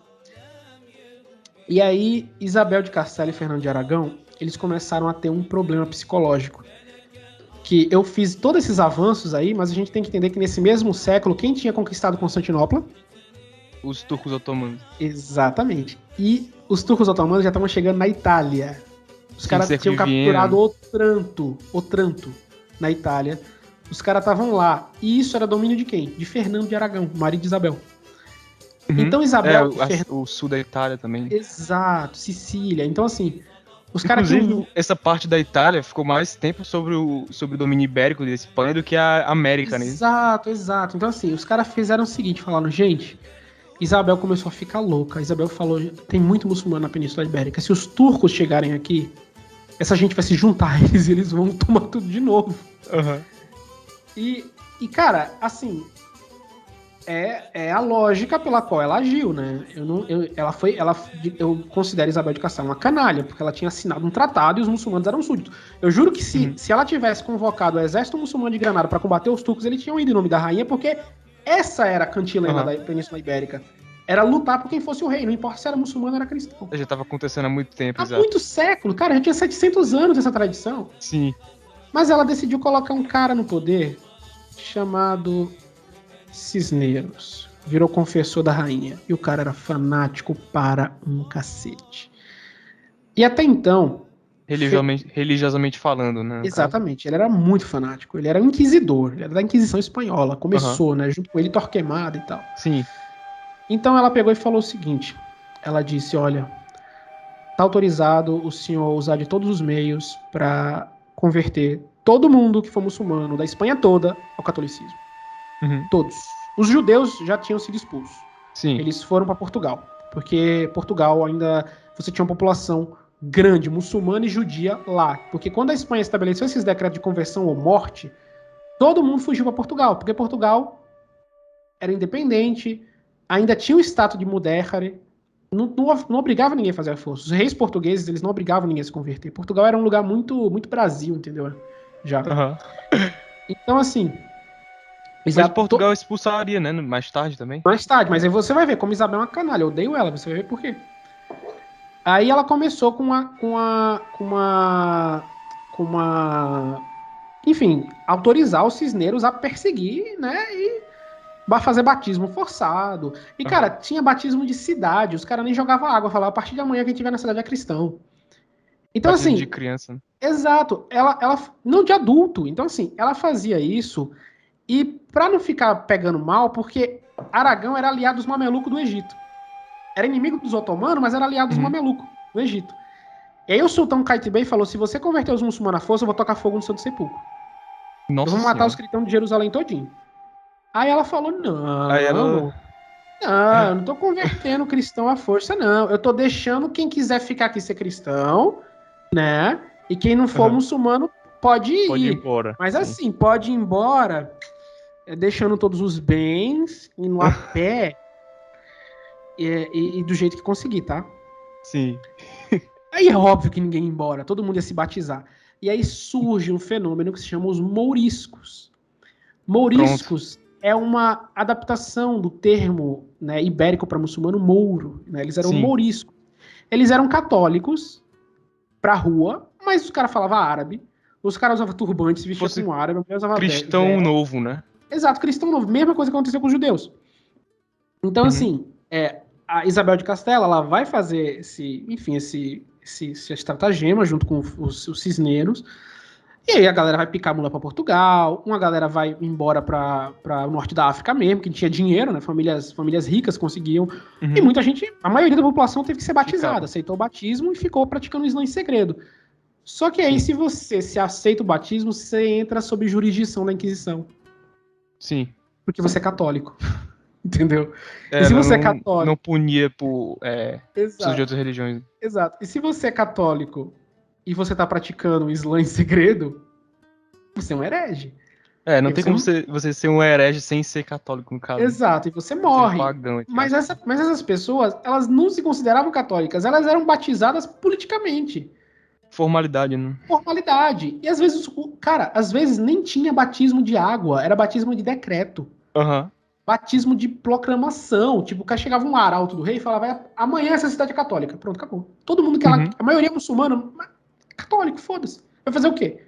E aí Isabel de Castela e Fernando de Aragão, eles começaram a ter um problema psicológico. Que eu fiz todos esses avanços aí, mas a gente tem que entender que nesse mesmo século, quem tinha conquistado Constantinopla? Os turcos otomanos. Exatamente. E os turcos otomanos já estavam chegando na Itália. Os caras tinham capturado Otranto na Itália. Os caras estavam lá. E isso era domínio de quem? De Fernando de Aragão, marido de Isabel. Então Isabel... o sul da Itália também. Exato, Sicília. Então assim... Os caras inclusive, essa parte da Itália ficou mais tempo sobre o domínio ibérico da Espanha do que a América, né? Exato. Então assim, os caras fizeram o seguinte, falaram, gente... Isabel começou a ficar louca. Isabel falou, tem muito muçulmano na Península Ibérica. Se os turcos chegarem aqui, essa gente vai se juntar a eles e eles vão tomar tudo de novo. E cara, assim, é a lógica pela qual ela agiu, né? Eu considero Isabel de Castela uma canalha, porque ela tinha assinado um tratado e os muçulmanos eram súditos. Eu juro que se ela tivesse convocado o exército muçulmano de Granada para combater os turcos, eles tinham ido em nome da rainha, porque essa era a cantilena da Península Ibérica. Era lutar por quem fosse o rei, não importa se era muçulmano ou era cristão. Já estava acontecendo há muito tempo, Há muitos séculos, cara, já tinha 700 anos essa tradição. Sim. Mas ela decidiu colocar um cara no poder chamado Cisneros virou confessor da rainha. E o cara era fanático para um cacete. E até então... Religiosamente falando, né? Exatamente, ele era muito fanático. Ele era um inquisidor, ele era da Inquisição Espanhola. Começou, né? Junto com ele, Torquemada e tal. Sim. Então ela pegou e falou o seguinte. Ela disse, olha, tá autorizado o senhor usar de todos os meios para converter todo mundo que for muçulmano, da Espanha toda, ao catolicismo. Uhum. Todos. Os judeus já tinham sido expulsos. Sim. Eles foram para Portugal. Porque Portugal ainda... Você tinha uma população grande, muçulmana e judia lá. Porque quando a Espanha estabeleceu esses decretos de conversão ou morte, todo mundo fugiu para Portugal. Porque Portugal era independente, ainda tinha o status de mudéjare, não obrigava ninguém a fazer a força. Os reis portugueses, eles não obrigavam ninguém a se converter. Portugal era um lugar muito, muito Brasil, entendeu? Já. Uhum. Então, assim... Mas Portugal expulsaria, né? Mais tarde também. Mais tarde, mas aí você vai ver como Isabel é uma canalha. Eu odeio ela, você vai ver por quê. Aí ela começou com uma... Enfim, autorizar os cisneiros a perseguir, né? E fazer batismo forçado. E, cara, tinha batismo de cidade. Os caras nem jogavam água. Falavam, a partir de amanhã quem tiver na cidade é cristão. Então, batismo assim... de criança. Exato. Ela... Não, de adulto. Então, assim, ela fazia isso... E pra não ficar pegando mal, porque Aragão era aliado dos mamelucos do Egito. Era inimigo dos otomanos, mas era aliado dos mamelucos do Egito. E aí o sultão Qaitbay falou, se você converter os muçulmanos à força, eu vou tocar fogo no Santo Sepulcro. Nossa, vamos matar os cristãos de Jerusalém todinho. Aí ela falou, não, eu não tô convertendo cristão à força, não. Eu tô deixando quem quiser ficar aqui ser cristão, né? E quem não for muçulmano pode ir embora. Mas assim, pode ir embora... deixando todos os bens, indo a pé e do jeito que conseguir, tá? Sim. Aí é óbvio que ninguém ia embora, todo mundo ia se batizar. E aí surge um fenômeno que se chama os mouriscos. Mouriscos é uma adaptação do termo, né, ibérico para muçulmano, mouro. Né? Eles eram mouriscos. Eles eram católicos pra rua, mas os caras falavam árabe. Os caras usavam turbantes, vestiam com árabe. Cristão novo, né? Exato, cristão novo. Mesma coisa que aconteceu com os judeus. Então, assim, a Isabel de Castela, ela vai fazer esse estratagema junto com os cisneros. E aí a galera vai picar a mula pra Portugal, uma galera vai embora pra o norte da África mesmo, que tinha dinheiro, né? Famílias ricas conseguiam. E muita gente, a maioria da população teve que ser batizada, aceitou o batismo e ficou praticando o Islã em segredo. Só que aí, se você se aceita o batismo, você entra sob jurisdição da Inquisição. Sim. Porque você é católico. Entendeu? E se você é católico... Não punia por pessoas de outras religiões. Exato. E se você é católico e você tá praticando o Islã em segredo, você é um herege. Não tem como você ser um herege sem ser católico, no caso. Exato, e você morre. Pagão, mas essas pessoas, elas não se consideravam católicas, elas eram batizadas politicamente. Formalidade, né? Formalidade. E às vezes nem tinha batismo de água, era batismo de decreto. Batismo de proclamação. Tipo, o cara chegava um arauto do rei e falava, amanhã essa cidade é católica. Pronto, acabou. Todo mundo que a maioria é muçulmana, católico, foda-se. Vai fazer o quê?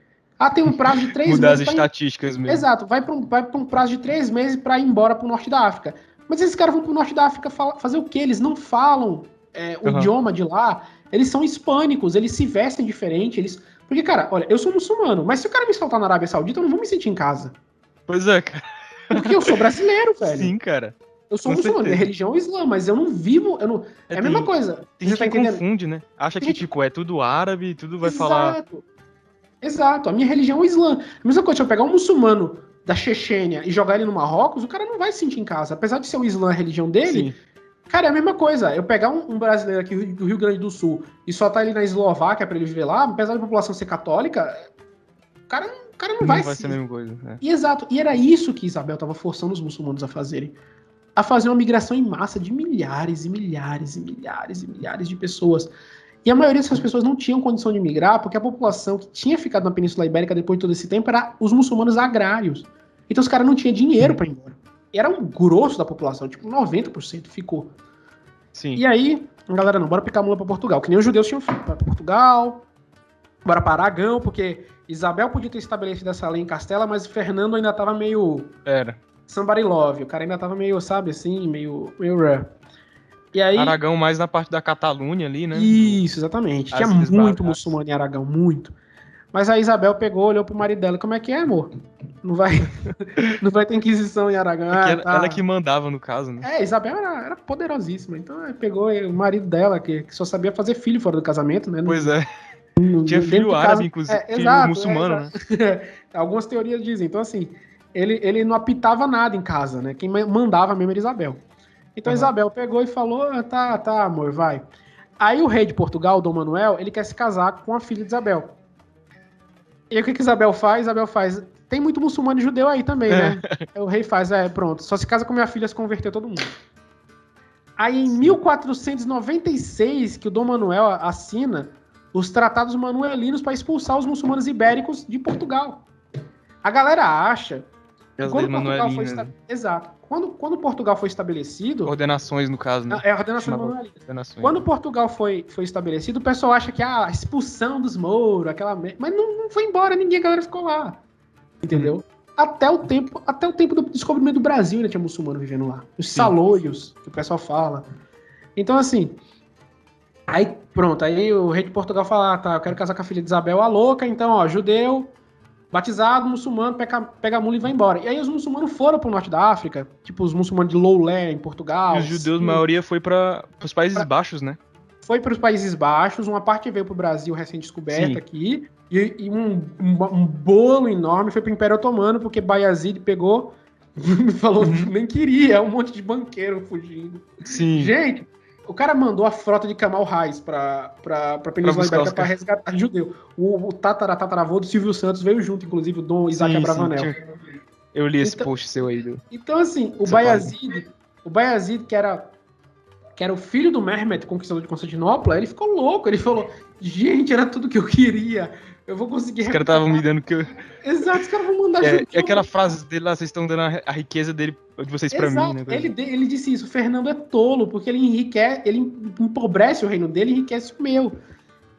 Tem um prazo de 3 meses. Mudar as estatísticas mesmo. Exato, vai pra um prazo de 3 meses pra ir embora pro norte da África. Mas esses caras vão pro norte da África fazer o quê? Eles não falam o idioma de lá. Eles são hispânicos, eles se vestem diferente. Porque, cara, olha, eu sou muçulmano, mas se o cara me soltar na Arábia Saudita, eu não vou me sentir em casa. Pois é, cara. Porque eu sou brasileiro, velho. Sim, cara. Eu sou muçulmano, minha religião é o Islã, mas eu não vivo. É a mesma coisa. Tem gente que confunde, né? Acha que, é tudo árabe, tudo vai falar. Exato, a minha religião é o Islã. A mesma coisa, se eu pegar um muçulmano da Chechênia e jogar ele no Marrocos, o cara não vai se sentir em casa. Apesar de ser o Islã a religião dele, cara, é a mesma coisa. Eu pegar um brasileiro aqui do Rio Grande do Sul e soltar ele na Eslováquia pra ele viver lá, apesar da população ser católica, o cara não vai ser a mesma coisa. Né? E exato, e era isso que Isabel estava forçando os muçulmanos a fazerem. A fazer uma migração em massa de milhares e milhares e milhares e milhares de pessoas. E a maioria dessas pessoas não tinham condição de migrar, porque a população que tinha ficado na Península Ibérica depois de todo esse tempo era os muçulmanos agrários. Então os caras não tinham dinheiro para ir embora. Era um grosso da população, tipo 90% ficou. Sim. E aí, a galera, não, bora picar a mula pra Portugal. Que nem os judeus tinham feito. Pra Portugal, bora para Aragão, porque Isabel podia ter estabelecido essa lei em Castela, mas Fernando ainda tava meio... Era. Somebody Love. O cara ainda tava meio, sabe, assim, meio rare. E aí... Aragão mais na parte da Catalunha ali, né? Isso, exatamente. Tinha As Ilhas muito Baleares. muçulmano em Aragão, muito. Mas a Isabel pegou, olhou pro marido dela, como é que é, amor? Não vai, não vai ter inquisição em Aragão. Porque Ah, ela tá. que mandava, no caso, né? Isabel era poderosíssima. Então, pegou o marido dela, que só sabia fazer filho fora do casamento, né? Pois é. Tinha Dentro filho de árabe, casa. inclusive. Filho Exato, muçulmano, né? Algumas teorias dizem. Então, assim, ele não apitava nada em casa, né? Quem mandava mesmo era Isabel. Então, Uhum. Isabel pegou e falou, tá, amor, vai. Aí o rei de Portugal, Dom Manuel, ele quer se casar com a filha de Isabel. E aí, o que Isabel faz? Isabel faz... Tem muito muçulmano e judeu aí também, né? Aí o rei faz, pronto. Só se casa com minha filha, se converter todo mundo. Aí em 1496, que o Dom Manuel assina os tratados manuelinos para expulsar os muçulmanos ibéricos de Portugal. A galera acha que As quando leis Portugal foi manuelinas, né? Exato. Quando Portugal foi estabelecido... Ordenações, no caso, né? É a ordenação de Chamava manuelina. ordenações. Quando Portugal foi estabelecido, o pessoal acha que a expulsão dos mouros, mas não foi embora, ninguém, a galera ficou lá. Entendeu? Até o tempo do descobrimento do Brasil ainda tinha muçulmano vivendo lá. Os salóios, que o pessoal fala. Então, assim, aí pronto, aí o rei de Portugal fala, tá, eu quero casar com a filha de Isabel, a louca, então, ó, judeu, batizado, muçulmano, pega a mula e vai embora. E aí os muçulmanos foram pro norte da África, tipo os muçulmanos de Lowland, em Portugal. E os judeus, a maioria foi para os Países Baixos, né? Foi para os Países Baixos, uma parte veio pro Brasil recém-descoberta aqui, e um bolo enorme foi pro Império Otomano, porque Bayazid pegou e falou, nem queria, um monte de banqueiro fugindo. Sim. Gente, o cara mandou a frota de Kamal Reis pra Península Ibérica para resgatar judeu. O tataravô do Silvio Santos veio junto, inclusive, o Dom Isaac Abravanel. Eu li esse post seu aí. Então, assim, o Bayazid, que era o filho do Mehmet, conquistador de Constantinopla, ele ficou louco. Ele falou, gente, era tudo que eu queria. Eu vou conseguir... Os caras estavam me dando que eu... Exato, os caras vão mandar... É aquela frase dele lá, vocês estão dando a riqueza dele, de vocês pra mim, né? Ele disse isso, o Fernando é tolo, porque ele empobrece o reino dele e enriquece o meu.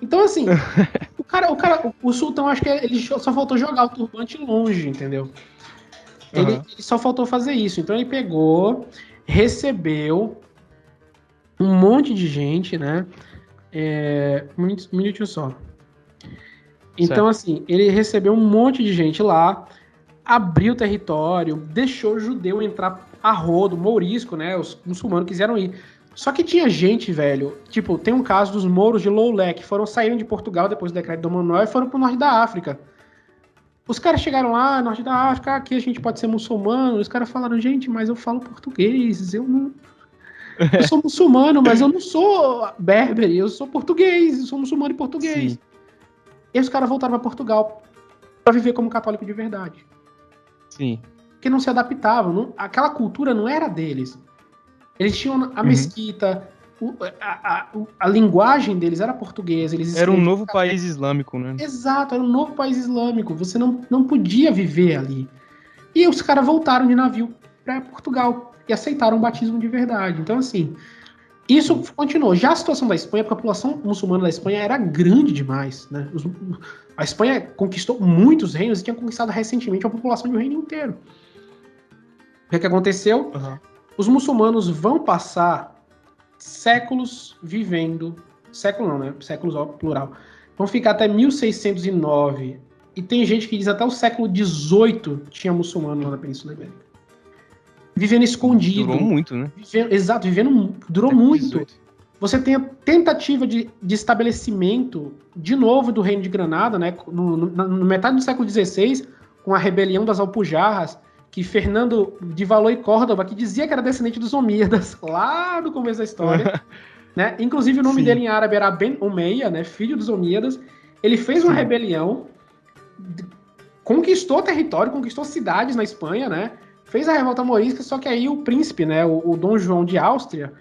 Então, assim, o sultão, acho que ele só faltou jogar o turbante longe, entendeu? Ele só faltou fazer isso. Então ele pegou, recebeu um monte de gente, né? Um minutinho só. Então, assim, ele recebeu um monte de gente lá, abriu o território, deixou o judeu entrar a rodo, mourisco, né? Os muçulmanos quiseram ir. Só que tinha gente, velho, tipo, tem um caso dos mouros de Loulé, que saíram de Portugal depois do decreto do Manuel e foram pro norte da África. Os caras chegaram lá, norte da África, aqui a gente pode ser muçulmano. Os caras falaram, gente, mas eu falo português, eu sou muçulmano, mas eu não sou berber, eu sou português, eu sou muçulmano e português. Sim. E aí os caras voltaram para Portugal para viver como católico de verdade. Sim. Porque não se adaptavam, aquela cultura não era deles. Eles tinham a mesquita, a linguagem deles era portuguesa. Era um novo país islâmico, né? Exato, era um novo país islâmico. Você não podia viver ali. E os caras voltaram de navio para Portugal e aceitaram o batismo de verdade. Então, assim, isso continuou. Já a situação da Espanha, porque a população muçulmana da Espanha era grande demais, né? A Espanha conquistou muitos reinos e tinha conquistado recentemente a população de um reino inteiro. O que aconteceu? Os muçulmanos vão passar séculos vivendo... Século não, né? Séculos, ó, plural. Vão ficar até 1609. E tem gente que diz até o século XVIII tinha muçulmano lá na Península Ibérica. Vivendo escondido. Durou muito, né? Durou muito. 18. Você tem a tentativa de estabelecimento, de novo, do Reino de Granada, né? No metade do século XVI, com a rebelião das Alpujarras, que Fernando de Valois e Córdoba, que dizia que era descendente dos Omíadas, lá no começo da história, né? Inclusive o nome dele em árabe era Ben Umayya, né? Filho dos Omíadas. Ele fez uma rebelião, conquistou território, conquistou cidades na Espanha, né? Fez a revolta morisca, só que aí o príncipe, né? O Dom João de Áustria,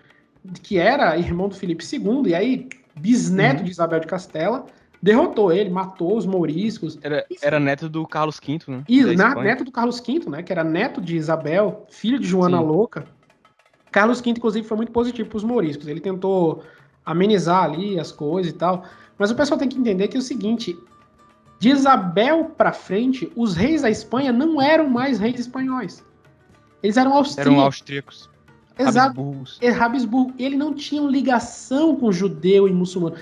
que era irmão do Filipe II, e aí bisneto de Isabel de Castela, derrotou ele, matou os mouriscos. Era neto do Carlos V, né? Isso, neto do Carlos V, né? Que era neto de Isabel, filho de Joana Louca. Carlos V, inclusive, foi muito positivo para os mouriscos. Ele tentou amenizar ali as coisas e tal. Mas o pessoal tem que entender que é o seguinte: de Isabel para frente, os reis da Espanha não eram mais reis espanhóis. Eles eram austríacos. Eram austríacos. Exato. Habsburgos. Habsburgo. Ele não tinha ligação com judeu e muçulmano.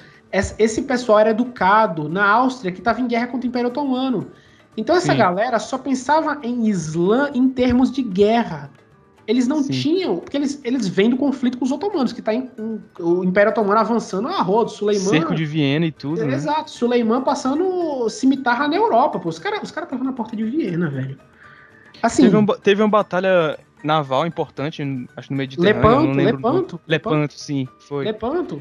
Esse pessoal era educado na Áustria, que estava em guerra contra o Império Otomano. Então essa galera só pensava em Islã em termos de guerra. Eles não tinham... Porque eles vêm do conflito com os otomanos, que está o Império Otomano avançando a rodo. Suleiman... Cerco de Viena e tudo, né? Exato. Suleiman passando cimitarra na Europa, pô. Os caras estavam na porta de Viena, velho. Assim... Teve uma batalha naval importante, acho no Mediterrâneo. Lepanto, sim, foi. Lepanto.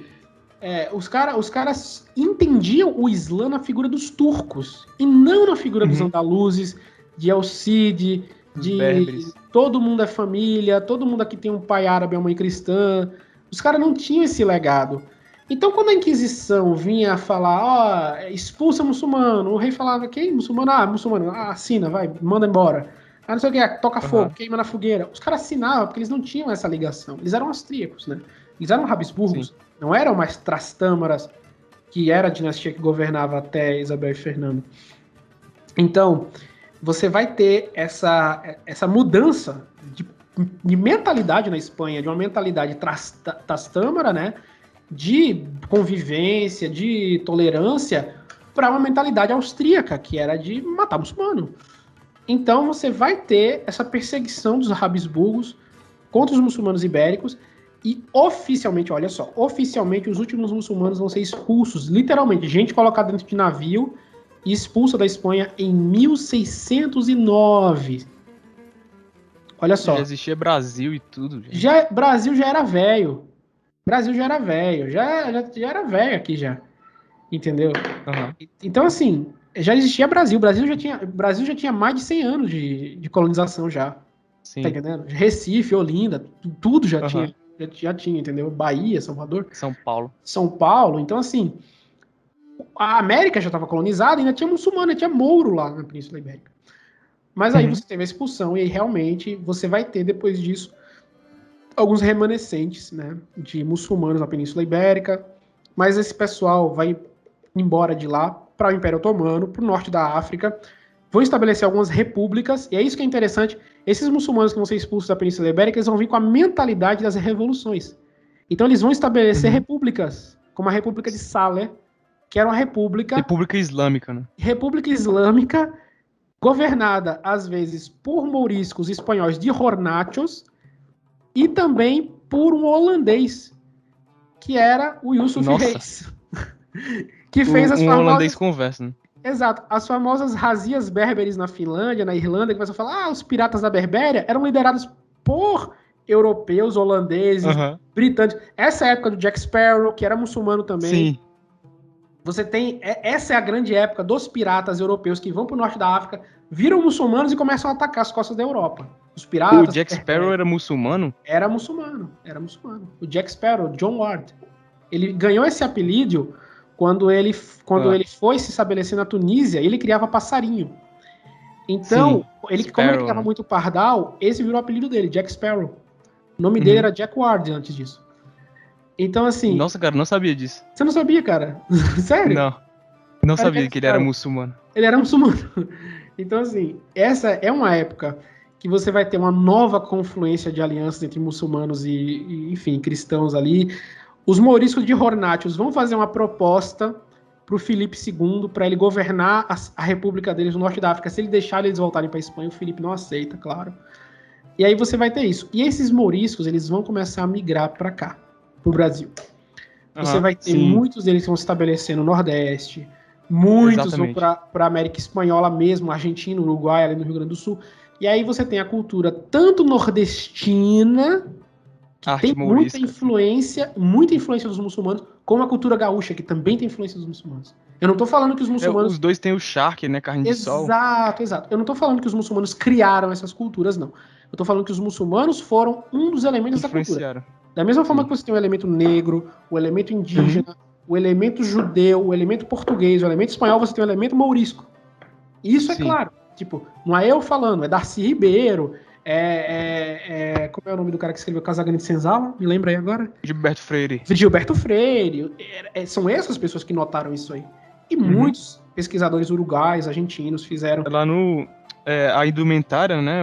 Os caras entendiam o Islã na figura dos turcos e não na figura dos andaluzes, de Alcide, de Berberes. Todo mundo é família, todo mundo aqui tem um pai árabe e uma mãe cristã. Os caras não tinham esse legado. Então, quando a Inquisição vinha falar, expulsa muçulmano, o rei falava, quem? Muçulmano? Ah, muçulmano, assina, vai, manda embora. Ah, não sei o que, toca fogo, queima na fogueira. Os caras assinavam porque eles não tinham essa ligação. Eles eram austríacos, né? Eles eram Habsburgos. Sim. Não eram mais Trastâmaras, que era a dinastia que governava até Isabel e Fernando. Então, você vai ter essa mudança de mentalidade na Espanha, de uma mentalidade trastâmara, né? De convivência, de tolerância, para uma mentalidade austríaca, que era de matar muçulmano. Então, você vai ter essa perseguição dos Habsburgos contra os muçulmanos ibéricos. E oficialmente, olha só, oficialmente os últimos muçulmanos vão ser expulsos, literalmente, gente colocada dentro de navio e expulsa da Espanha em 1609. Olha só. Já existia Brasil e tudo. Brasil já era velho. Brasil já era velho. Já era velho aqui já. Entendeu? Então, assim, já existia Brasil. Brasil já tinha mais de 100 anos de colonização já. Sim. Tá entendendo? Recife, Olinda, tudo já tinha. Já tinha, entendeu? Bahia, Salvador. São Paulo. Então, assim, a América já estava colonizada, ainda tinha muçulmano, ainda tinha mouro lá na Península Ibérica. Mas aí você teve a expulsão, e aí realmente você vai ter, depois disso, alguns remanescentes, né, de muçulmanos na Península Ibérica. Mas esse pessoal vai embora de lá para o Império Otomano, para o norte da África. Vão estabelecer algumas repúblicas, e é isso que é interessante. Esses muçulmanos que vão ser expulsos da Península Ibérica, eles vão vir com a mentalidade das revoluções. Então eles vão estabelecer repúblicas, como a República de Salé, que era uma república islâmica, né? República Islâmica, governada, às vezes, por mouriscos espanhóis de Hornátios, e também por um holandês, que era o Yusuf Reis. Que fez as famosas... holandês conversa, né? Exato. As famosas razias berberes na Finlândia, na Irlanda, que você fala, os piratas da Berbéria eram liderados por europeus, holandeses, britânicos. Essa época do Jack Sparrow, que era muçulmano também. Sim. Você tem... Essa é a grande época dos piratas europeus que vão pro norte da África, viram muçulmanos e começam a atacar as costas da Europa. Os piratas... O Jack Sparrow era muçulmano? Era muçulmano. O Jack Sparrow, John Ward. Ele ganhou esse apelido... Quando ele foi se estabelecer na Tunísia, ele criava passarinho. Então, como ele criava muito pardal, esse virou o apelido dele, Jack Sparrow. O nome dele era Jack Ward antes disso. Então, assim... Nossa, cara, não sabia disso. Você não sabia, cara? Sério? Não sabia que ele era muçulmano. Ele era muçulmano. Então, assim, essa é uma época que você vai ter uma nova confluência de alianças entre muçulmanos e enfim, cristãos ali. Os mouriscos de Hornátios vão fazer uma proposta para o Filipe II, para ele governar a república deles no norte da África. Se ele deixar eles voltarem para a Espanha, o Filipe não aceita, claro. E aí você vai ter isso. E esses mouriscos, eles vão começar a migrar para cá, para o Brasil. Você vai ter muitos deles que vão se estabelecer no Nordeste, muitos vão para a América Espanhola mesmo, Argentina, Uruguai, ali no Rio Grande do Sul. E aí você tem a cultura tanto nordestina... Tem muita influência dos muçulmanos, como a cultura gaúcha, que também tem influência dos muçulmanos. Eu não tô falando que os muçulmanos... Os dois têm o charque, né? Carne de sol. Exato. Eu não tô falando que os muçulmanos criaram essas culturas, não. Eu tô falando que os muçulmanos foram um dos elementos da cultura. Da mesma forma que você tem o elemento negro, o elemento indígena, o elemento judeu, o elemento português, o elemento espanhol, você tem o elemento mourisco. Isso é claro. Tipo, não é eu falando, é Darcy Ribeiro... como é o nome do cara que escreveu Casagrande de Senzala? Me lembra aí agora? Gilberto Freire. São essas pessoas que notaram isso aí. E muitos pesquisadores uruguais, argentinos fizeram. Lá no a indumentária, né?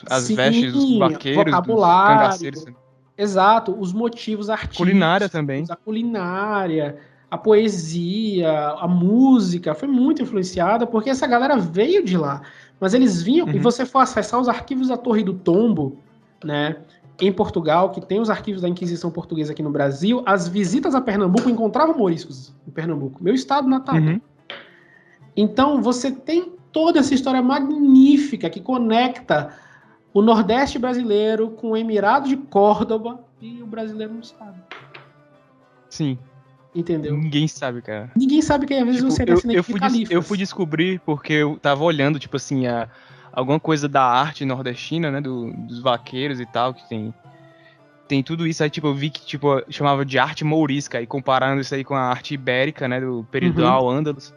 As vestes dos Sim, vaqueiros, dos cangaceiros. vocabulário, exato, os motivos Culinária artísticos, também. a culinária, a poesia, a música, foi muito influenciada porque essa galera veio de lá. Mas eles vinham, e Uhum. você for acessar os arquivos da Torre do Tombo, né, em Portugal, que tem os arquivos da Inquisição Portuguesa aqui no Brasil, as visitas a Pernambuco encontravam moriscos em Pernambuco, meu estado natal. Uhum. Então você tem toda essa história magnífica que conecta o Nordeste brasileiro com o Emirado de Córdoba e o brasileiro não sabe. Sim. Entendeu? Ninguém sabe, cara. Ninguém sabe que às vezes Tipo, você é descendente de califas. eu fui descobrir porque eu tava olhando, tipo assim, alguma coisa da arte nordestina, né? Dos vaqueiros e tal, que tem tudo isso. Aí, tipo, eu vi que, tipo, chamava de arte mourisca, e comparando isso aí com a arte ibérica, né? Do período Uhum. Al-Ândalus,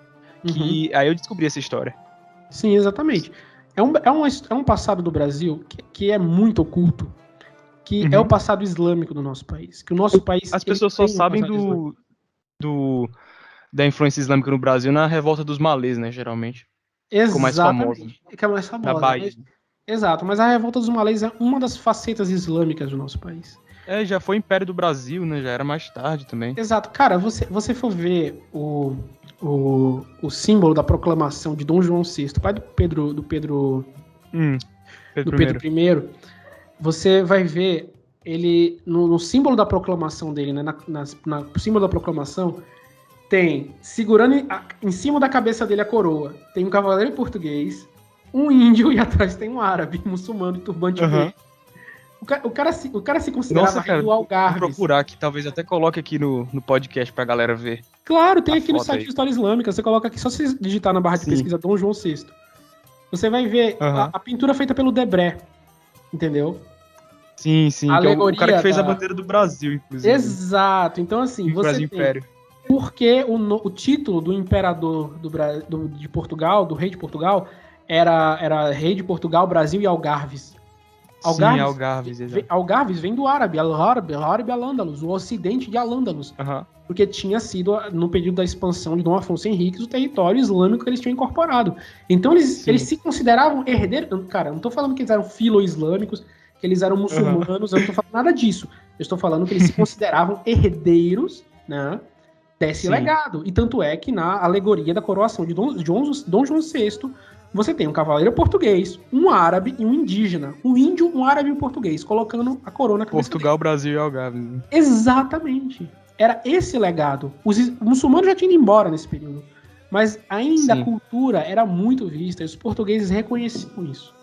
que aí eu descobri essa história. Sim, exatamente. É um passado do Brasil que é muito oculto, que é o passado islâmico do nosso país. Que o nosso país. As Ele pessoas só tem um sabem passado islâmico. da influência islâmica no Brasil na revolta dos malês, né? Geralmente. Ficou mais famosa. Exatamente. Que é mais Na famosa. Bahia. Mas, exato, mas a revolta dos malês é uma das facetas islâmicas do nosso país. Já foi Império do Brasil, né? Já era mais tarde também. Exato. Cara, você for ver o símbolo da proclamação de Dom João VI, pai do Pedro I, você vai ver ele no símbolo da proclamação dele, né? No símbolo da proclamação, tem segurando em cima da cabeça dele a coroa, tem um cavaleiro português, um índio e atrás tem um árabe, muçulmano, turbante verde. O cara se considerava rei do Algarve. Vou procurar aqui, talvez até coloque aqui no podcast pra galera ver. Claro, tem aqui no site de História Islâmica. Você coloca aqui, só se digitar na barra de pesquisa Dom João VI. Você vai ver a pintura feita pelo Debré. Entendeu? Sim. Alegoria o cara que fez a bandeira do Brasil, inclusive. Exato. Então, assim, você tem... Império. Porque o título do imperador de Portugal, do rei de Portugal, era rei de Portugal, Brasil e Algarves. Algarves, exato. Algarves vem do árabe, Al-Harb Al-Andalus, o ocidente de Al-Andalus. Porque tinha sido, no período da expansão de Dom Afonso Henriques, o território islâmico que eles tinham incorporado. Então eles se consideravam herdeiros. Cara, eu não tô falando que eles eram filo-islâmicos, que eles eram muçulmanos, eu não tô falando nada disso. Eu estou falando que eles se consideravam herdeiros, né, desse legado. E tanto é que na alegoria da coroação de Dom João VI, você tem um cavaleiro português, um árabe e um indígena. Um índio, um árabe e um português, colocando a coroa na cabeça Portugal, dele. Brasil e Algarve. Exatamente. Era esse legado. Os muçulmanos já tinham ido embora nesse período. Mas ainda a cultura era muito vista e os portugueses reconheciam isso.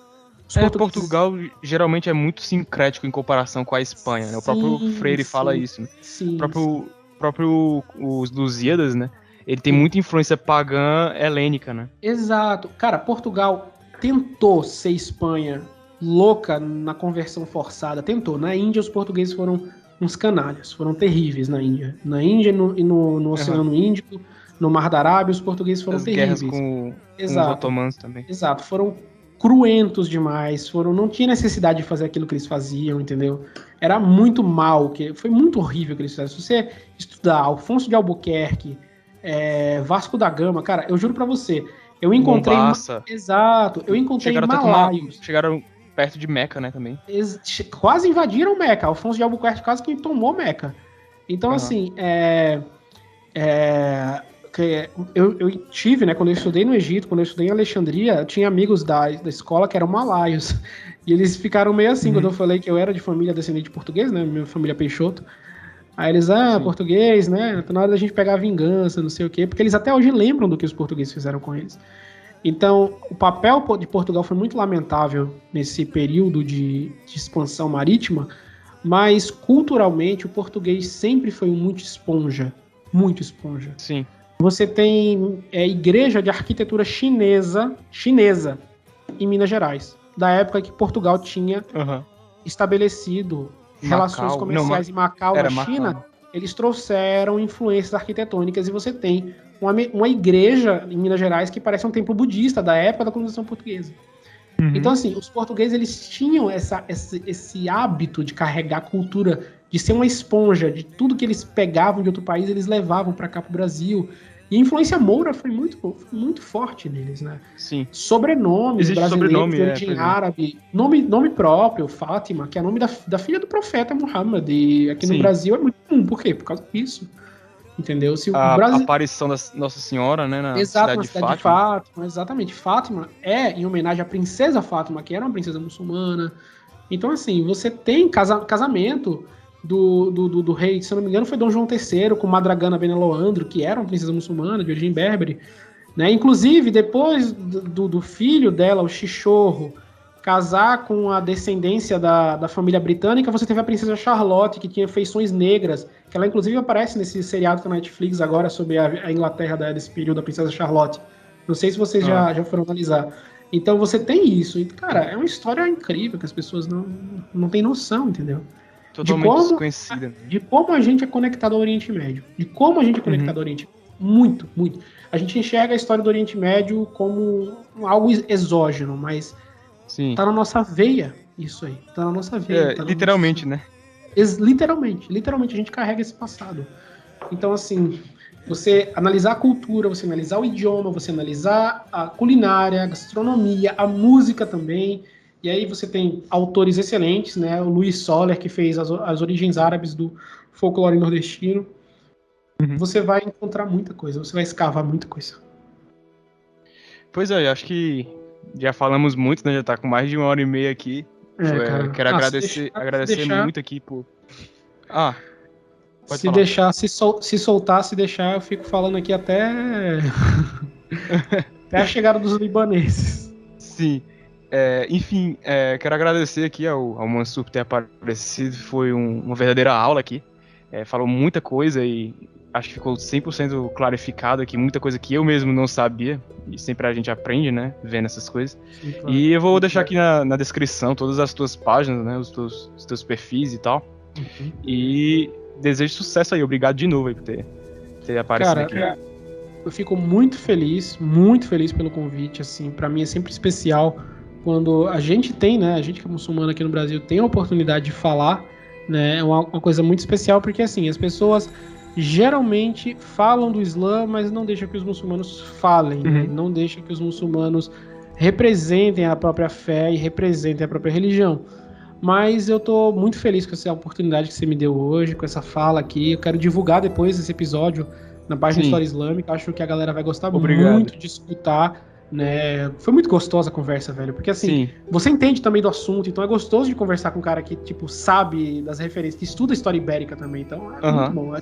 Portugal geralmente é muito sincrético em comparação com a Espanha, né? O próprio Freire fala isso. Né? O próprio os Lusíadas, né? Ele tem muita influência pagã helênica, né? Exato. Cara, Portugal tentou ser Espanha louca na conversão forçada. Tentou. Na Índia, os portugueses foram uns canalhas. Foram terríveis na Índia. Na Índia e no Oceano Índico, no Mar da Arábia, os portugueses foram terríveis. Guerras com os otomanos também. Exato. Foram cruentos demais. Não tinha necessidade de fazer aquilo que eles faziam, entendeu? Era muito mal. Foi muito horrível o que eles fizeram. Se você estudar Alfonso de Albuquerque, Vasco da Gama, cara, eu juro pra você, eu encontrei... Exato, eu encontrei malaios. Chegaram perto de Meca, né, também. Quase invadiram Meca, Alfonso de Albuquerque quase que tomou Meca. Então, assim, eu tive, né, quando eu estudei no Egito, quando eu estudei em Alexandria, eu tinha amigos da escola que eram malaios, e eles ficaram meio assim, quando eu falei que eu era de família descendente de português, né, minha família Peixoto. Aí eles, português, né? Tá na hora da gente pegar a vingança, não sei o quê. Porque eles até hoje lembram do que os portugueses fizeram com eles. Então, o papel de Portugal foi muito lamentável nesse período de expansão marítima, mas culturalmente o português sempre foi muito esponja. Muito esponja. Sim. Você tem igreja de arquitetura chinesa em Minas Gerais. Da época que Portugal tinha estabelecido relações comerciais em Macau, na China, eles trouxeram influências arquitetônicas e você tem uma igreja em Minas Gerais que parece um templo budista da época da colonização portuguesa. Então, assim, os portugueses eles tinham esse hábito de carregar a cultura, de ser uma esponja, de tudo que eles pegavam de outro país, eles levavam para cá pro Brasil. E a influência moura foi muito forte neles, né? Sim. Sobrenomes Existe brasileiros sobrenome, de origem árabe, nome próprio, Fátima, que é o nome da filha do profeta Muhammad. E aqui no Brasil é muito comum. Por quê? Por causa disso. Entendeu? Se o A Brasil... aparição da Nossa Senhora, né, na Exato, cidade na de cidade de Fátima. Exatamente. Fátima é em homenagem à princesa Fátima, que era uma princesa muçulmana. Então, assim, você tem casamento do rei, se eu não me engano, foi Dom João III com Madragana Beneloandro, que era uma princesa muçulmana de origem berbere. Né? Inclusive, depois do filho dela, o Chichorro, casar com a descendência da família britânica, você teve a princesa Charlotte, que tinha feições negras, que ela inclusive aparece nesse seriado da Netflix agora sobre a Inglaterra desse período da princesa Charlotte. Não sei se vocês já foram analisar. Então você tem isso. E, cara, é uma história incrível que as pessoas não têm noção, entendeu? Totalmente desconhecida. De como a gente é conectado ao Oriente Médio. De como a gente é conectado ao Oriente Médio. Muito, muito. A gente enxerga a história do Oriente Médio como algo exógeno, mas tá na nossa veia isso aí. Tá na nossa veia. Tá literalmente, né? Literalmente, a gente carrega esse passado. Então, assim, você analisar a cultura, você analisar o idioma, você analisar a culinária, a gastronomia, a música também. E aí você tem autores excelentes, né? O Luiz Soller, que fez as origens árabes do folclore nordestino. Você vai encontrar muita coisa, você vai escavar muita coisa. Pois é, acho que já falamos muito, né? Já tá com mais de 1h30 aqui. Cara. Quero agradecer muito aqui por... Pode falar. Se soltar, eu fico falando aqui até a chegada dos libaneses. Sim. Enfim, quero agradecer aqui ao Mansur por ter aparecido. Foi uma verdadeira aula aqui. Falou muita coisa e acho que ficou 100% clarificado aqui, muita coisa que eu mesmo não sabia, e sempre a gente aprende, né, vendo essas coisas. Sim, claro. E eu vou deixar aqui na descrição todas as tuas páginas, né, os teus perfis e tal. E desejo sucesso aí, obrigado de novo aí por ter aparecido aqui. Eu fico muito feliz pelo convite, assim, pra mim é sempre especial quando a gente tem, né, a gente que é muçulmano aqui no Brasil tem a oportunidade de falar, né, é uma coisa muito especial, porque assim, as pessoas geralmente falam do Islã, mas não deixam que os muçulmanos falem, né? Não deixam que os muçulmanos representem a própria fé e representem a própria religião. Mas eu tô muito feliz com essa oportunidade que você me deu hoje, com essa fala aqui. Eu quero divulgar depois esse episódio na página História Islâmica. Acho que a galera vai gostar muito de escutar, né? Foi muito gostosa a conversa, velho, porque assim, você entende também do assunto, então é gostoso de conversar com um cara que, tipo, sabe das referências, que estuda história ibérica também, então é muito bom.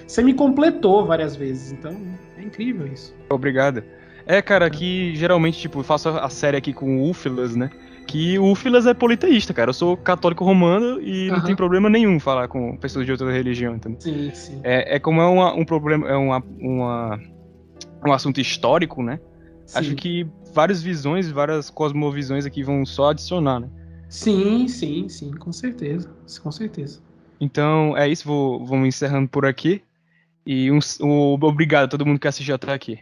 Você me completou várias vezes, então é incrível isso. Obrigado. Cara, aqui geralmente, tipo, eu faço a série aqui com o Úfilas, né? Que o Úfilas é politeísta, cara. Eu sou católico romano e não tem problema nenhum falar com pessoas de outra religião, entendeu? Sim. Como um problema, um assunto histórico, né? Sim. Acho que várias visões, várias cosmovisões aqui vão só adicionar, né? Sim, com certeza. Então, é isso, vamos encerrando por aqui. E obrigado a todo mundo que assistiu até aqui.